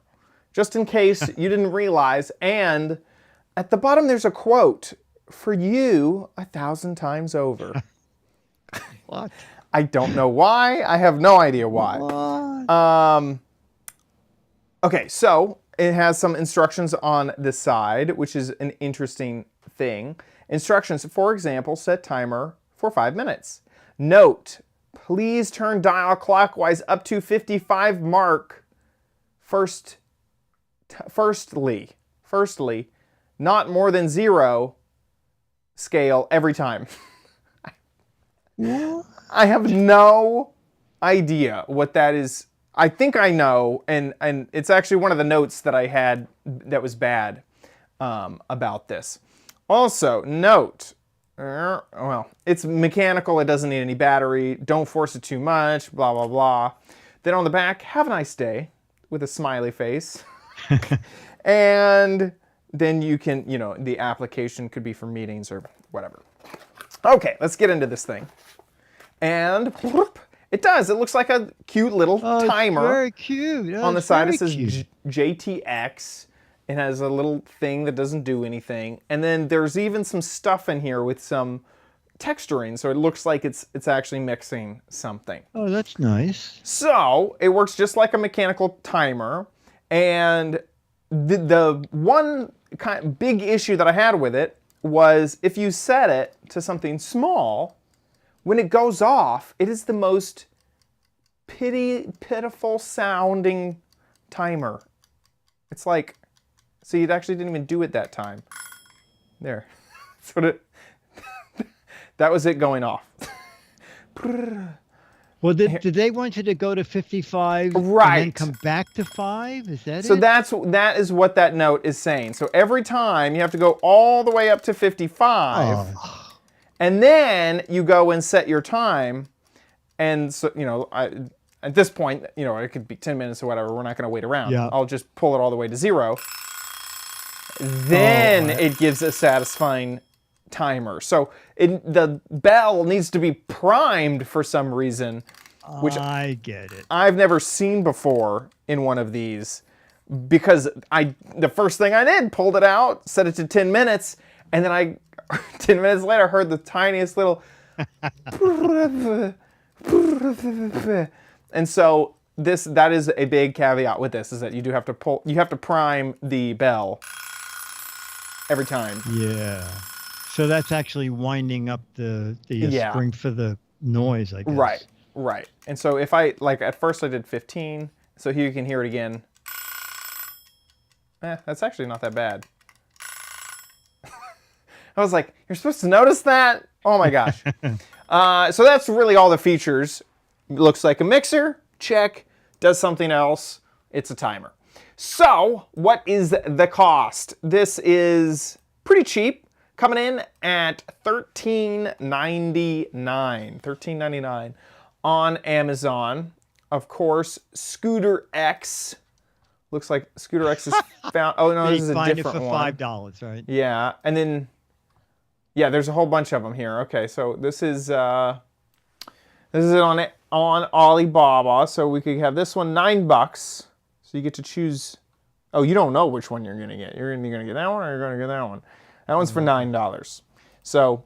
just in case you didn't realize. And at the bottom there's a quote, for you 1,000 times over. What? I don't know why. I have no idea why. What? Okay, so it has some instructions on the side, which is an interesting thing. Instructions, for example, set timer for 5 minutes. Note, please turn dial clockwise up to 55 mark. Firstly, not more than 0 scale every time. I have no idea what that is. I think I know, and it's actually one of the notes that I had that was bad about this. Also, note, well, it's mechanical, it doesn't need any battery, don't force it too much, blah, blah, blah. Then on the back, have a nice day, with a smiley face. And then you can, you know, the application could be for meetings or whatever. Okay, let's get into this thing. And whoop, it does. It looks like a cute little timer. It's very cute. On the side it says JTX. It has a little thing that doesn't do anything. And then there's even some stuff in here with some texturing, so it looks like it's actually mixing something. Oh, that's nice. So it works just like a mechanical timer. And the one kind of big issue that I had with it was if you set it to something small, when it goes off, it is the most pitiful sounding timer. It's like, see, it actually didn't even do it that time. There. That's what that was it going off. Well, did they want you to go to 55 right. and then come back to 5? Is that so it? that is what that note is saying. So every time you have to go all the way up to 55. Oh. And then you go and set your time. And so, you know, at this point, you know, it could be 10 minutes or whatever. We're not going to wait around. Yeah. I'll just pull it all the way to 0. Then it gives a satisfying timer. So the bell needs to be primed for some reason, which I get it. I've never seen before in one of these, because the first thing I did, pulled it out, set it to 10 minutes, and then 10 minutes later, heard the tiniest little and so that is a big caveat with this, is that you have to prime the bell every time. Yeah. So that's actually winding up the spring for the noise, I guess. Right. And so if I, like, at first I did 15, so here you can hear it again. That's actually not that bad. I was like, you're supposed to notice that? Oh my gosh. So that's really all the features. Looks like a mixer, check. Does something else, it's a timer. So what is the cost? This is pretty cheap, coming in at $13.99 on Amazon. Of course, Scooter X. Looks like Scooter X is found. Oh no, this is a different one. Find it for $5, right? Yeah, and then yeah, there's a whole bunch of them here. Okay, so this is on Alibaba. So we could have this one $9. So you get to choose. Oh, you don't know which one you're gonna get. You're either gonna get that one or you're gonna get that one. That one's for $9. So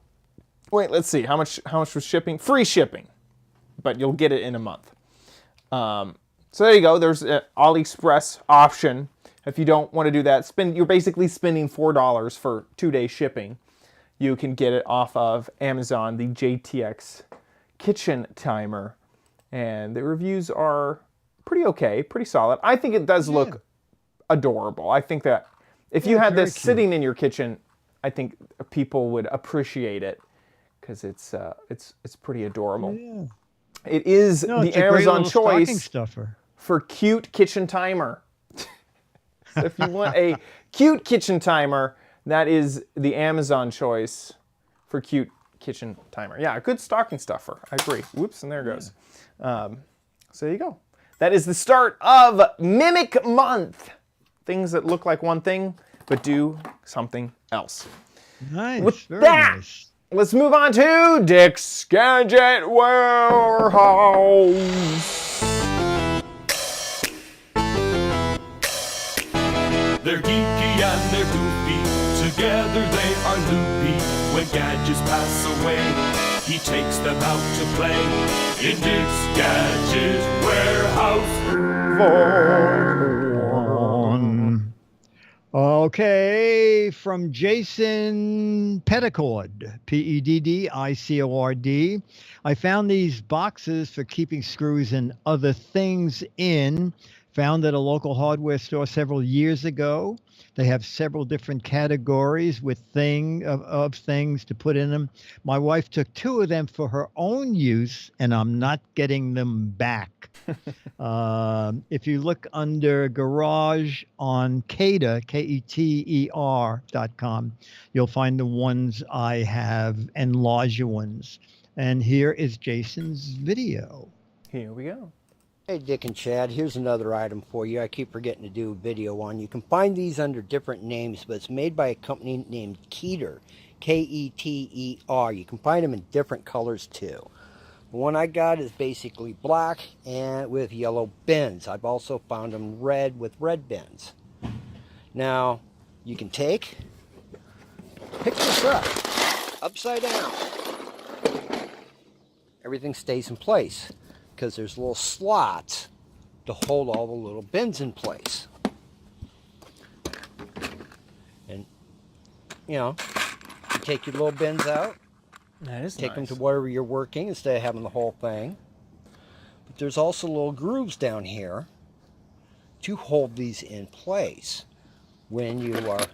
wait, let's see how much was shipping. Free shipping, but you'll get it in a month. So there you go. There's an AliExpress option. If you don't want to do that, you're basically spending $4 for 2-day shipping. You can get it off of Amazon, the JTX kitchen timer. And the reviews are pretty okay, pretty solid. I think it does look adorable. I think that if you had this sitting in your kitchen, I think people would appreciate it, because it's pretty adorable. Yeah. It is the Amazon choice for cute kitchen timer. So if you want a cute kitchen timer, that is the Amazon choice for cute kitchen timer. Yeah, a good stocking stuffer. I agree. Whoops, and there it goes. So there you go. That is the start of Mimic Month. Things that look like one thing, but do something else. Nice. With very that, nice. Let's move on to Dick's Gadget Warehouse. They're geeky and they're goofy, together they are loopy. When gadgets pass away, he takes them out to play in Dick's Gadget Warehouse. Okay, from Jason Petticord, Peddicord. I found these boxes for keeping screws and other things in. Found at a local hardware store several years ago. They have several different categories with of things to put in them. My wife took 2 of them for her own use, and I'm not getting them back. If you look under garage on Keter, Keter.com, you'll find the ones I have and larger ones. And here is Jason's video. Here we go. Hey Dick and Chad, here's another item for you I keep forgetting to do a video on. You can find these under different names, but it's made by a company named Keter, Keter. You can find them in different colors too. The one I got is basically black and with yellow bends. I've also found them red with red bends. Now, you can pick this up, upside down. Everything stays in place, because there's little slots to hold all the little bends in place. And, you know, you take your little bends out, That is take them nice. to wherever you're working instead of having the whole thing. But there's also little grooves down here to hold these in place when they're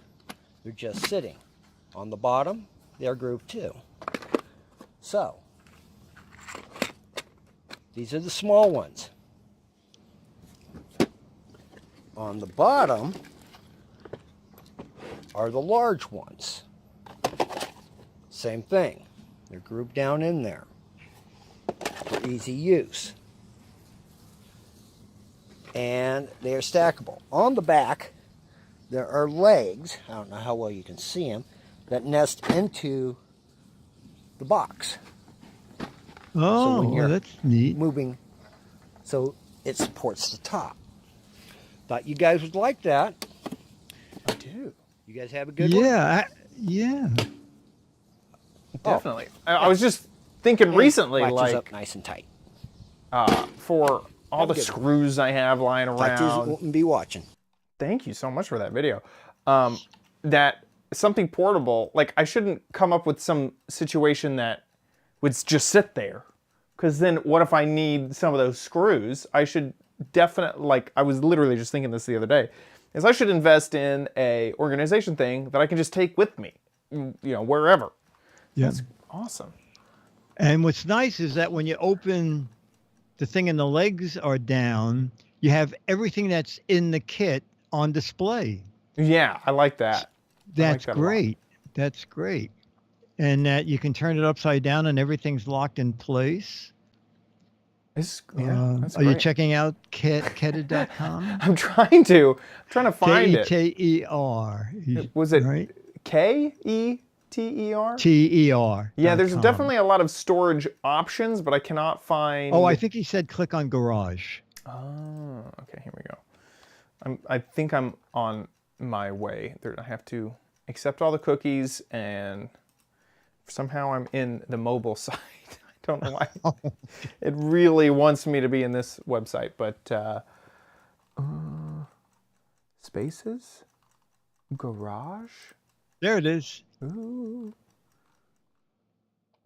just sitting. On the bottom, they're grooved too. So, these are the small ones. On the bottom are the large ones. Same thing. They're grouped down in there for easy use. And they are stackable. On the back, there are legs, I don't know how well you can see them, that nest into the box. Oh, when you're that's neat. moving, so it supports the top. Thought you guys would like that. I do. You guys have a good one? Yeah. Definitely. I was just thinking recently, Latches like, up nice and tight. for all Have a the good one. screws I have lying Thought you around. wouldn't be watching. Thank you so much for that video. That something portable, like I shouldn't come up with some situation that would just sit there. Because then what if I need some of those screws? I should definitely, like I was literally just thinking this the other day, is I should invest in a organization thing that I can just take with me, wherever. Yeah. That's awesome. And what's nice is that when you open the thing and the legs are down, you have everything that's in the kit on display. Yeah, I like that. That's that a lot. great. That's great. And that you can turn it upside down and everything's locked in place. That's Are great. you checking out Keter.com? I'm trying to find it. Keter. Was it right? Keter? Ter. Yeah, there's definitely a lot of storage options, but I cannot find. Oh, I think he said click on garage. Oh, okay, here we go. I think I'm on my way. I have to accept all the cookies, and somehow I'm in the mobile site. I don't know why. It really wants me to be in this website, but spaces, garage. There it is. Ooh.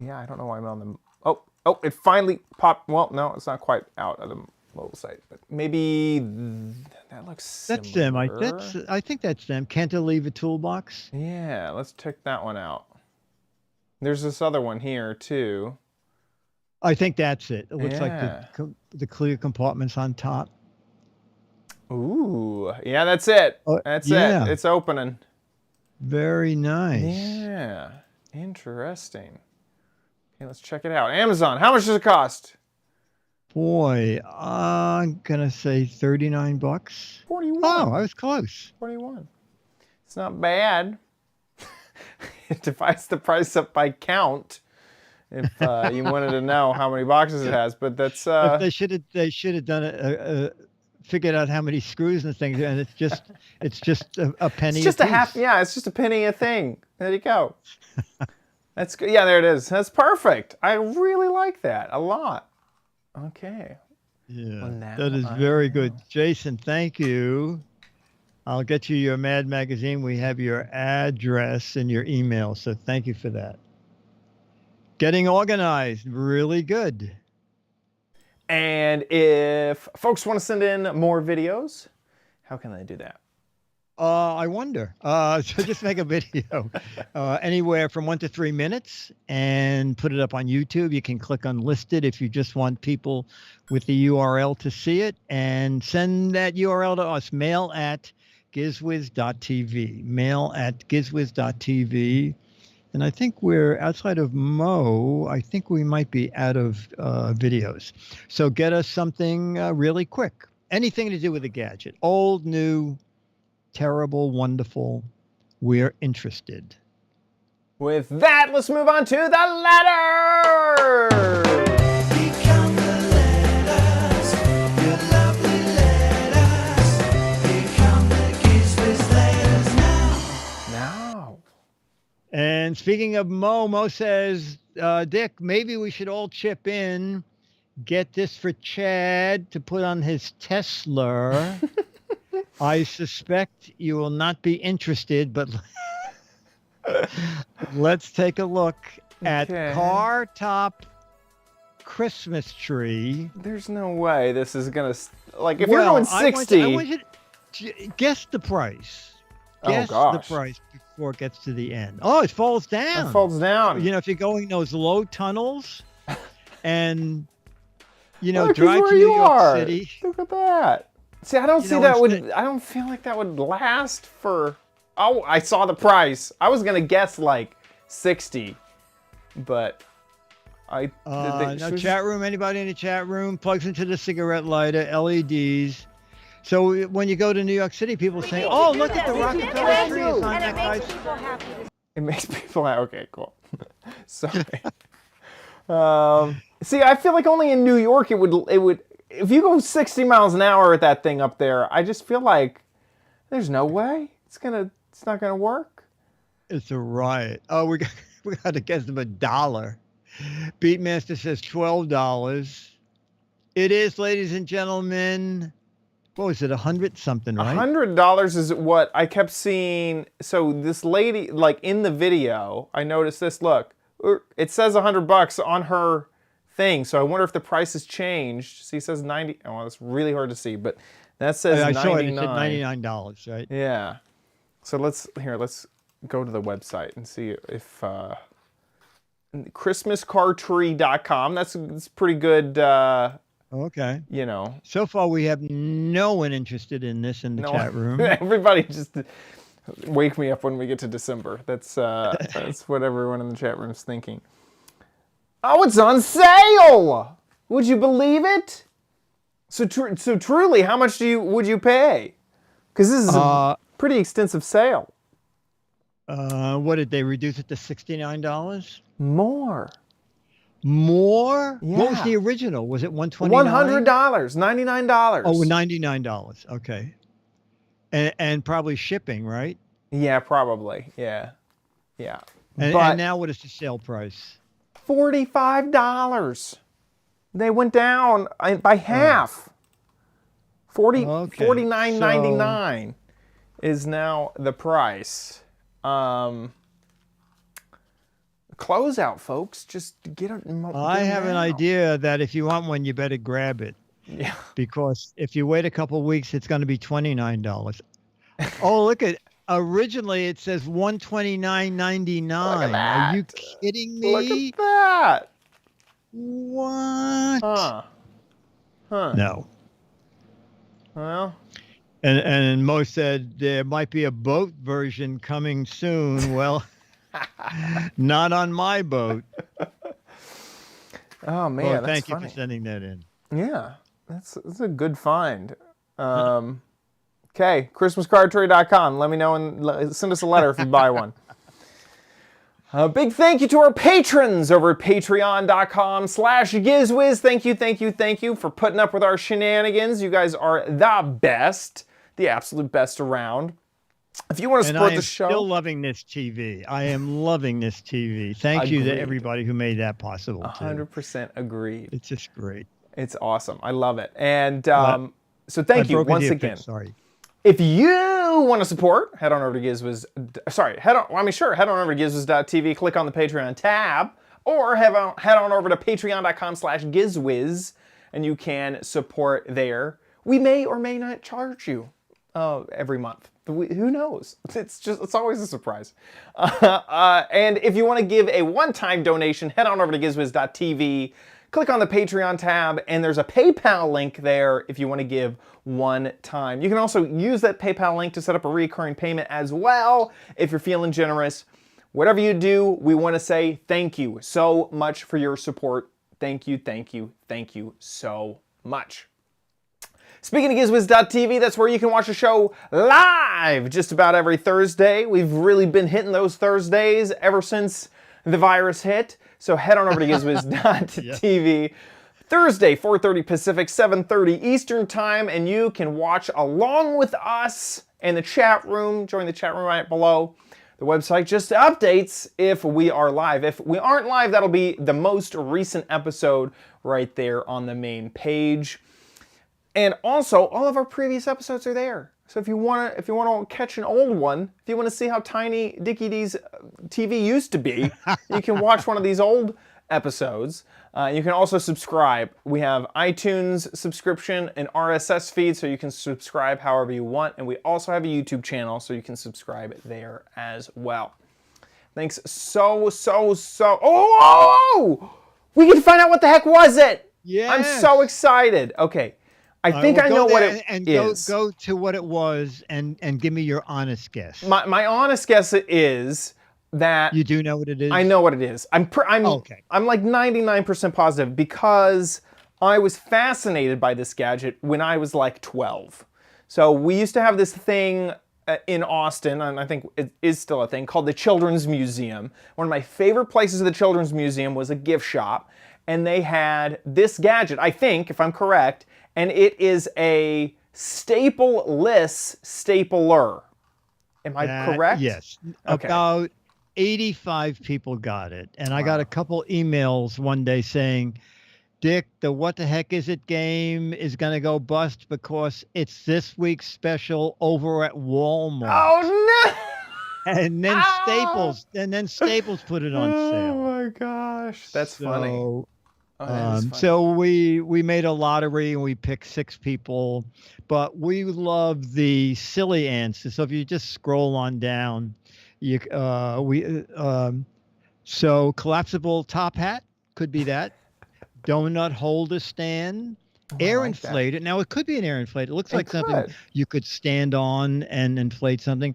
Yeah, I don't know why I'm on the. Oh! It finally popped. Well, no, it's not quite out of the mobile site, but maybe that looks similar. That's them. I think that's them. Cantilever toolbox. Yeah, let's check that one out. There's this other one here too. I think that's it. It looks like Yeah. the clear compartments on top. Ooh, yeah, that's it. That's yeah. it. It's opening. Very nice. Yeah, interesting. Okay, let's check it out. Amazon. How much does it cost? Boy, I'm gonna say $39. 41. Oh, I was close. 41. It's not bad. It divides the price up by count. If you wanted to know how many boxes it has, but that's They should have done it. Figured out how many screws and things, and it's just a penny. it's just a piece. half. Yeah, it's just a penny a thing. There you go. That's good. Yeah, there it is. That's perfect. I really like that a lot. Okay. Yeah, Well, now that is I very know. good, Jason. Thank you. I'll get you your Mad magazine. We have your address and your email, so thank you for that. Getting organized, really good. And if folks want to send in more videos, how can they do that? I wonder. So just make a video anywhere from 1 to 3 minutes and put it up on YouTube. You can click unlisted if you just want people with the URL to see it, and send that URL to us. Mail at gizwiz.tv. Mail at gizwiz.tv. And I think we're outside of Mo. I think we might be out of videos. So get us something really quick. Anything to do with a gadget. Old, new, terrible, wonderful. We're interested. With that, let's move on to the letters. Become the letters, your lovely letters. Become the Giz Wiz letters now. And speaking of Mo says, Dick, maybe we should all chip in, get this for Chad to put on his Tesla. I suspect you will not be interested, but let's take a look at car top Christmas tree. There's no way this is going to, like, if you're going 60. I want you to guess the price. Guess the price before it gets to the end. Oh, it falls down. It falls down. You know, if you're going those low tunnels and, you know, Look, drive to New York City. Look at that. See, I don't see that would, I don't feel like that would last for, oh, I saw the price. I was going to guess like 60, but no chat room, anybody in the chat room plugs into the cigarette lighter, LEDs. So when you go to New York City, people say, oh, look at the Rockefeller tree. It's on that guy's. It makes people happy. Okay, cool. Sorry. See, I feel like only in New York it would, if you go 60 miles an hour at that thing up there, I just feel like there's no way it's not gonna work. It's a riot. Oh, we got to guess them $1. Beatmaster says $12. It is, ladies and gentlemen. What was it? 100 something, right? $100 is what I kept seeing. So this lady, like in the video, I noticed this. Look, it says $100 on her thing. So I wonder if the price has changed. See, it says 90. Oh, well, it's really hard to see, but that says I 99. saw it. It said $99, right? Yeah. So let's go to the website and see if ChristmasCarTree.com. That's pretty good. Okay. You know. So far, we have no one interested in this in the chat room. Everybody just wake me up when we get to December. That's what everyone in the chat room is thinking. Oh, it's on sale! Would you believe it? So truly, how much would you pay? Because this is a pretty extensive sale. What did they reduce it to $69? More. More? Yeah. What was the original? Was it $129? $100, $99. Oh, $99. Okay. And probably shipping, right? Yeah, probably. Yeah. Yeah. And now what is the sale price? $45. They went down by half. $49.99 is now the price. Closeout, folks. Just get it. I have an idea that if you want one, you better grab it. Yeah. Because if you wait a couple weeks, it's going to be $29. Oh, look at. Originally, it says $129.99. Are you kidding me? Look at that. What? Huh. No. Well. And Mo said there might be a boat version coming soon. Well, not on my boat. Oh man, well, that's thank funny. you for sending that in. Yeah, that's a good find. Okay, ChristmasCardTree.com. Let me know and send us a letter if you buy one. A big thank you to our patrons over at patreon.com/GizWiz. Thank you for putting up with our shenanigans. You guys are the best, the absolute best around. If you want to support the show. I'm still loving this TV. I am loving this TV. Thank you to everybody who made that possible. 100% agreed. It's just great. It's awesome. I love it. And so thank you once again. Sorry. If you want to support, head on over to Giz Wiz. Sorry, head on over to GizWiz.tv, click on the Patreon tab, or head on over to patreon.com/GizWiz, and you can support there. We may or may not charge you every month. Who knows? It's always a surprise. And if you want to give a one-time donation, head on over to GizWiz.tv, click on the Patreon tab, and there's a PayPal link there if you want to give one time. You can also use that PayPal link to set up a recurring payment as well if you're feeling generous. Whatever you do, we want to say thank you so much for your support. Thank you, thank you, thank you so much. Speaking of GizWiz.tv, that's where you can watch the show live just about every Thursday. We've really been hitting those Thursdays ever since the virus hit. So head on over to GizWiz.tv. Thursday, 4:30 Pacific, 7:30 Eastern Time, and you can watch along with us in the chat room. Join the chat room right below. The website just updates if we are live. If we aren't live, that'll be the most recent episode right there on the main page. And also, all of our previous episodes are there. So if you want to catch an old one, if you want to see how tiny Dickie D's TV used to be, you can watch one of these old episodes. You can also subscribe. We have iTunes subscription and RSS feed, so you can subscribe however you want. And we also have a YouTube channel, so you can subscribe there as well. Thanks so. Oh! We get to find out what the heck was it? Yeah. I'm so excited. Okay. I think I know what it is. Go to what it was and give me your honest guess. My honest guess is that you do know what it is. I know what it is. I'm like 99% positive because I was fascinated by this gadget when I was like 12. So we used to have this thing in Austin, and I think it is still a thing, called the Children's Museum. One of my favorite places of the Children's Museum was a gift shop, and they had this gadget, I think, if I'm correct, and it is a staple-less stapler. Am I correct? Yes. Okay. About 85 people got it. And I got a couple emails one day saying, Dick, the What the Heck Is It game is going to go bust because it's this week's special over at Walmart. Oh, no! And then Staples put it on sale. Oh, my gosh. That's funny. So we made a lottery and we picked 6 people, but we love the silly answers. So if you just scroll on down, so collapsible top hat could be that. Donut holder stand, air inflated. Now it could be an air inflated. It looks like something you could stand on and inflate something.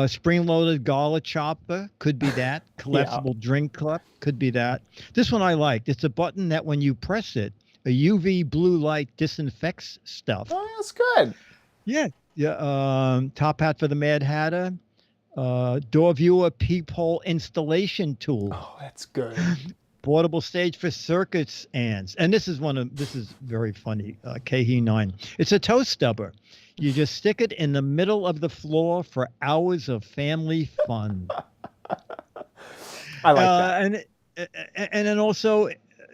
Spring-loaded gala chopper could be that. Collapsible drink cup could be that. This one I liked. It's a button that when you press it, a UV blue light disinfects stuff. Oh, that's good. Yeah. Top hat for the Mad Hatter. Door viewer peephole installation tool. Oh, that's good. Portable stage for circus ants. And this is very funny. KE9. It's a toe stubber. You just stick it in the middle of the floor for hours of family fun. I like that. And then also,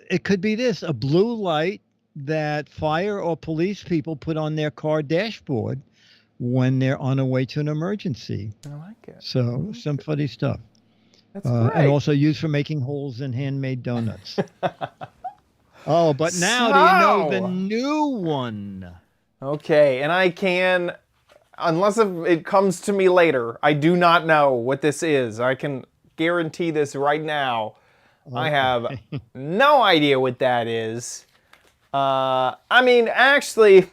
it could be this, a blue light that fire or police people put on their car dashboard when they're on their way to an emergency. I like it. So some funny stuff. That's great. And also used for making holes in handmade donuts. Oh, but now do you know the new one? Okay, and I can, unless it comes to me later, I do not know what this is. I can guarantee this right now. Okay. I have no idea what that is. I mean, actually,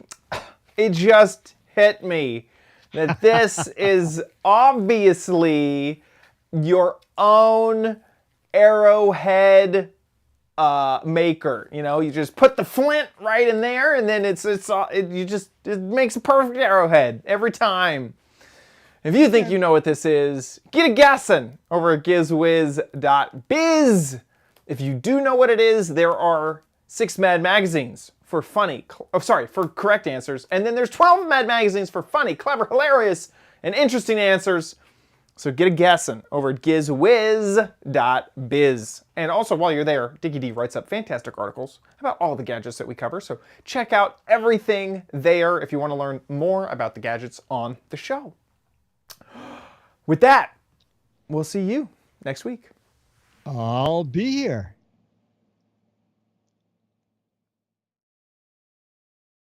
it just hit me that this is obviously your own arrowhead maker. You know, you just put the flint right in there, and then it makes a perfect arrowhead every time. If you think you know what this is, get a guessing over at gizwiz.biz. If you do know what it is, there are 6 Mad magazines for correct answers, and then there's 12 Mad magazines for funny, clever, hilarious, and interesting answers. So get a guessing over at gizwiz.biz. And also while you're there, Dickie D writes up fantastic articles about all the gadgets that we cover. So check out everything there if you want to learn more about the gadgets on the show. With that, we'll see you next week. I'll be here.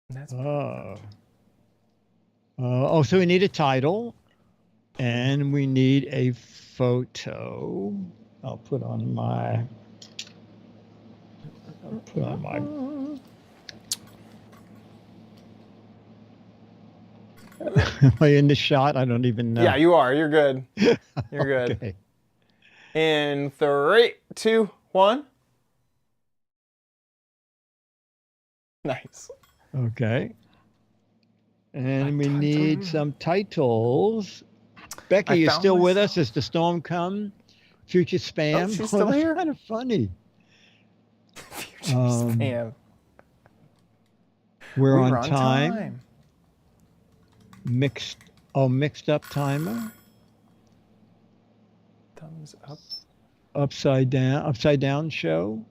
That's so we need a title. And we need a photo. I'll put on my. Am I in the shot? I don't even know. Yeah, you are. You're good. You're good. Okay. In 3, 2, 1. Nice. Okay. And we need some titles. Becky, you still with us? Has the storm come? Future spam? Oh, she's still here? That's kind of funny. Future spam. We're on time. Mixed up timer. Thumbs up. Upside down show.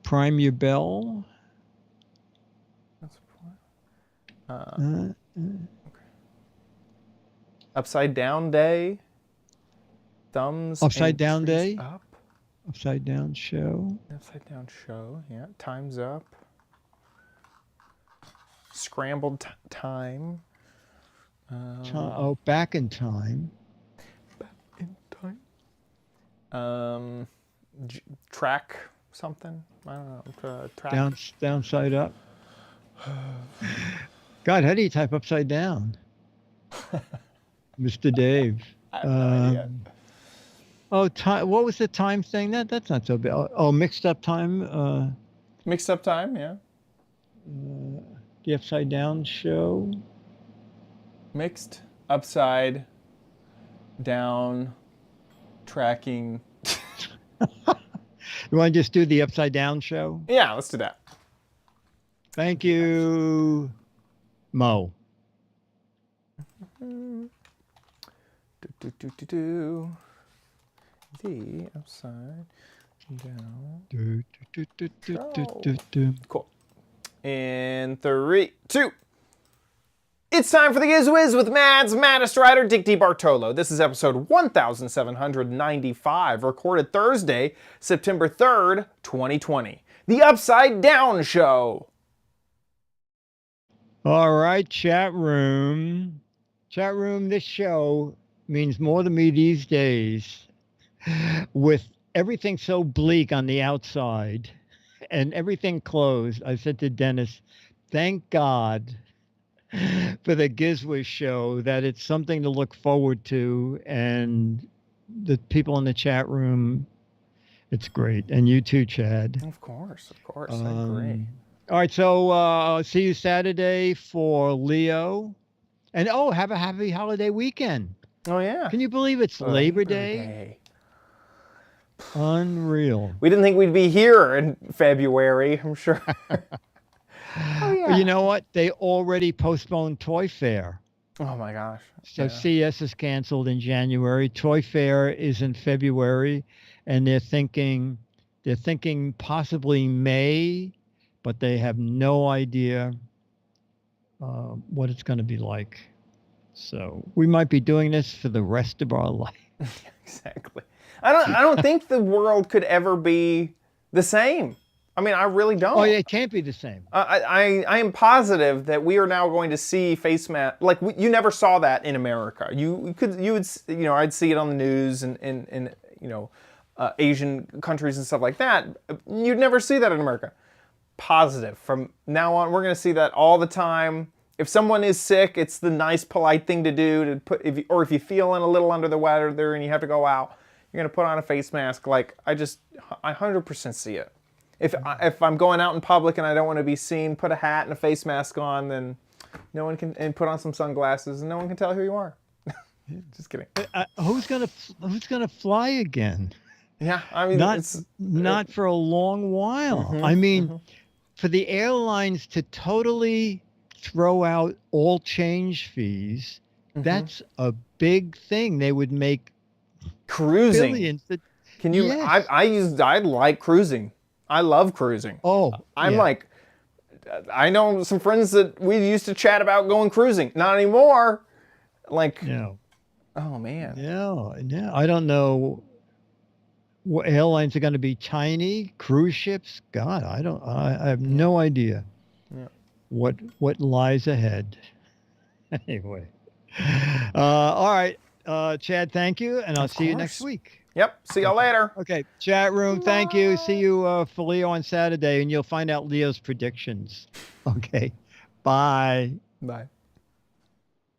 Prime your bell. That's Upside down day. Thumbs. Upside down day. Up. Upside down show. Upside down show. Yeah. Time's up. Scrambled time. Back in time. Back in time. Track something. I don't know. Track. Downside up. God, how do you type upside down? Mr. Dave. I have no idea. Time. What was the time thing? That's not so bad. Mixed up time. Mixed up time, yeah. The upside down show. Mixed upside down tracking. You want to just do the upside down show? Yeah, let's do that. Thank you, Mo. The upside down. Cool. In 3, 2. It's time for the Giz Wiz with Mad's Maddest Writer, Dick DeBartolo. This is episode 1795, recorded Thursday, September 3rd, 2020. The Upside Down Show. All right, chat room. Chat room, this show means more to me these days. With everything so bleak on the outside and everything closed, I said to Dennis, thank God for the Giz Wiz show, that it's something to look forward to. And the people in the chat room, it's great. And you too, Chad. Of course, I agree. All right, so see you Saturday for Leo. And have a happy holiday weekend. Oh, yeah. Can you believe it's Labor Day? Unreal. We didn't think we'd be here in February, I'm sure. Yeah. You know what? They already postponed Toy Fair. Oh, my gosh. So CES is canceled in January. Toy Fair is in February. And they're thinking possibly May, but they have no idea what it's going to be like. So we might be doing this for the rest of our life. Exactly. I don't think the world could ever be the same. I mean, I really don't. Oh, yeah, it can't be the same. I am positive that we are now going to see face mask. Like you never saw that in America. I'd see it on the news and Asian countries and stuff like that. You'd never see that in America. Positive. From now on, we're going to see that all the time. If someone is sick, it's the nice, polite thing to do to put. If you're feeling a little under the weather and you have to go out, you're going to put on a face mask. Like I 100% see it. If I'm going out in public and I don't want to be seen, put a hat and a face mask on, then no one can, and put on some sunglasses, and no one can tell who you are. Just kidding. Who's gonna fly again? Yeah, I mean, not for a long while. Mm-hmm, I mean, for the airlines to totally throw out all change fees, That's a big thing. They would make Cruising. billions. Can you? Yes. I like cruising. I love cruising. Oh, I'm yeah. like, I know some friends that we used to chat about going cruising. Not anymore. Like, No. oh man. No. I don't know what airlines are going to be tiny. Cruise ships. God, I have no idea Yeah. what lies ahead. Anyway. All right. Chad, thank you. And I'll see you next week. Yep. See y'all later. Okay. Chat room. Thank you. See you for Leo on Saturday, and you'll find out Leo's predictions. Okay. Bye. Bye.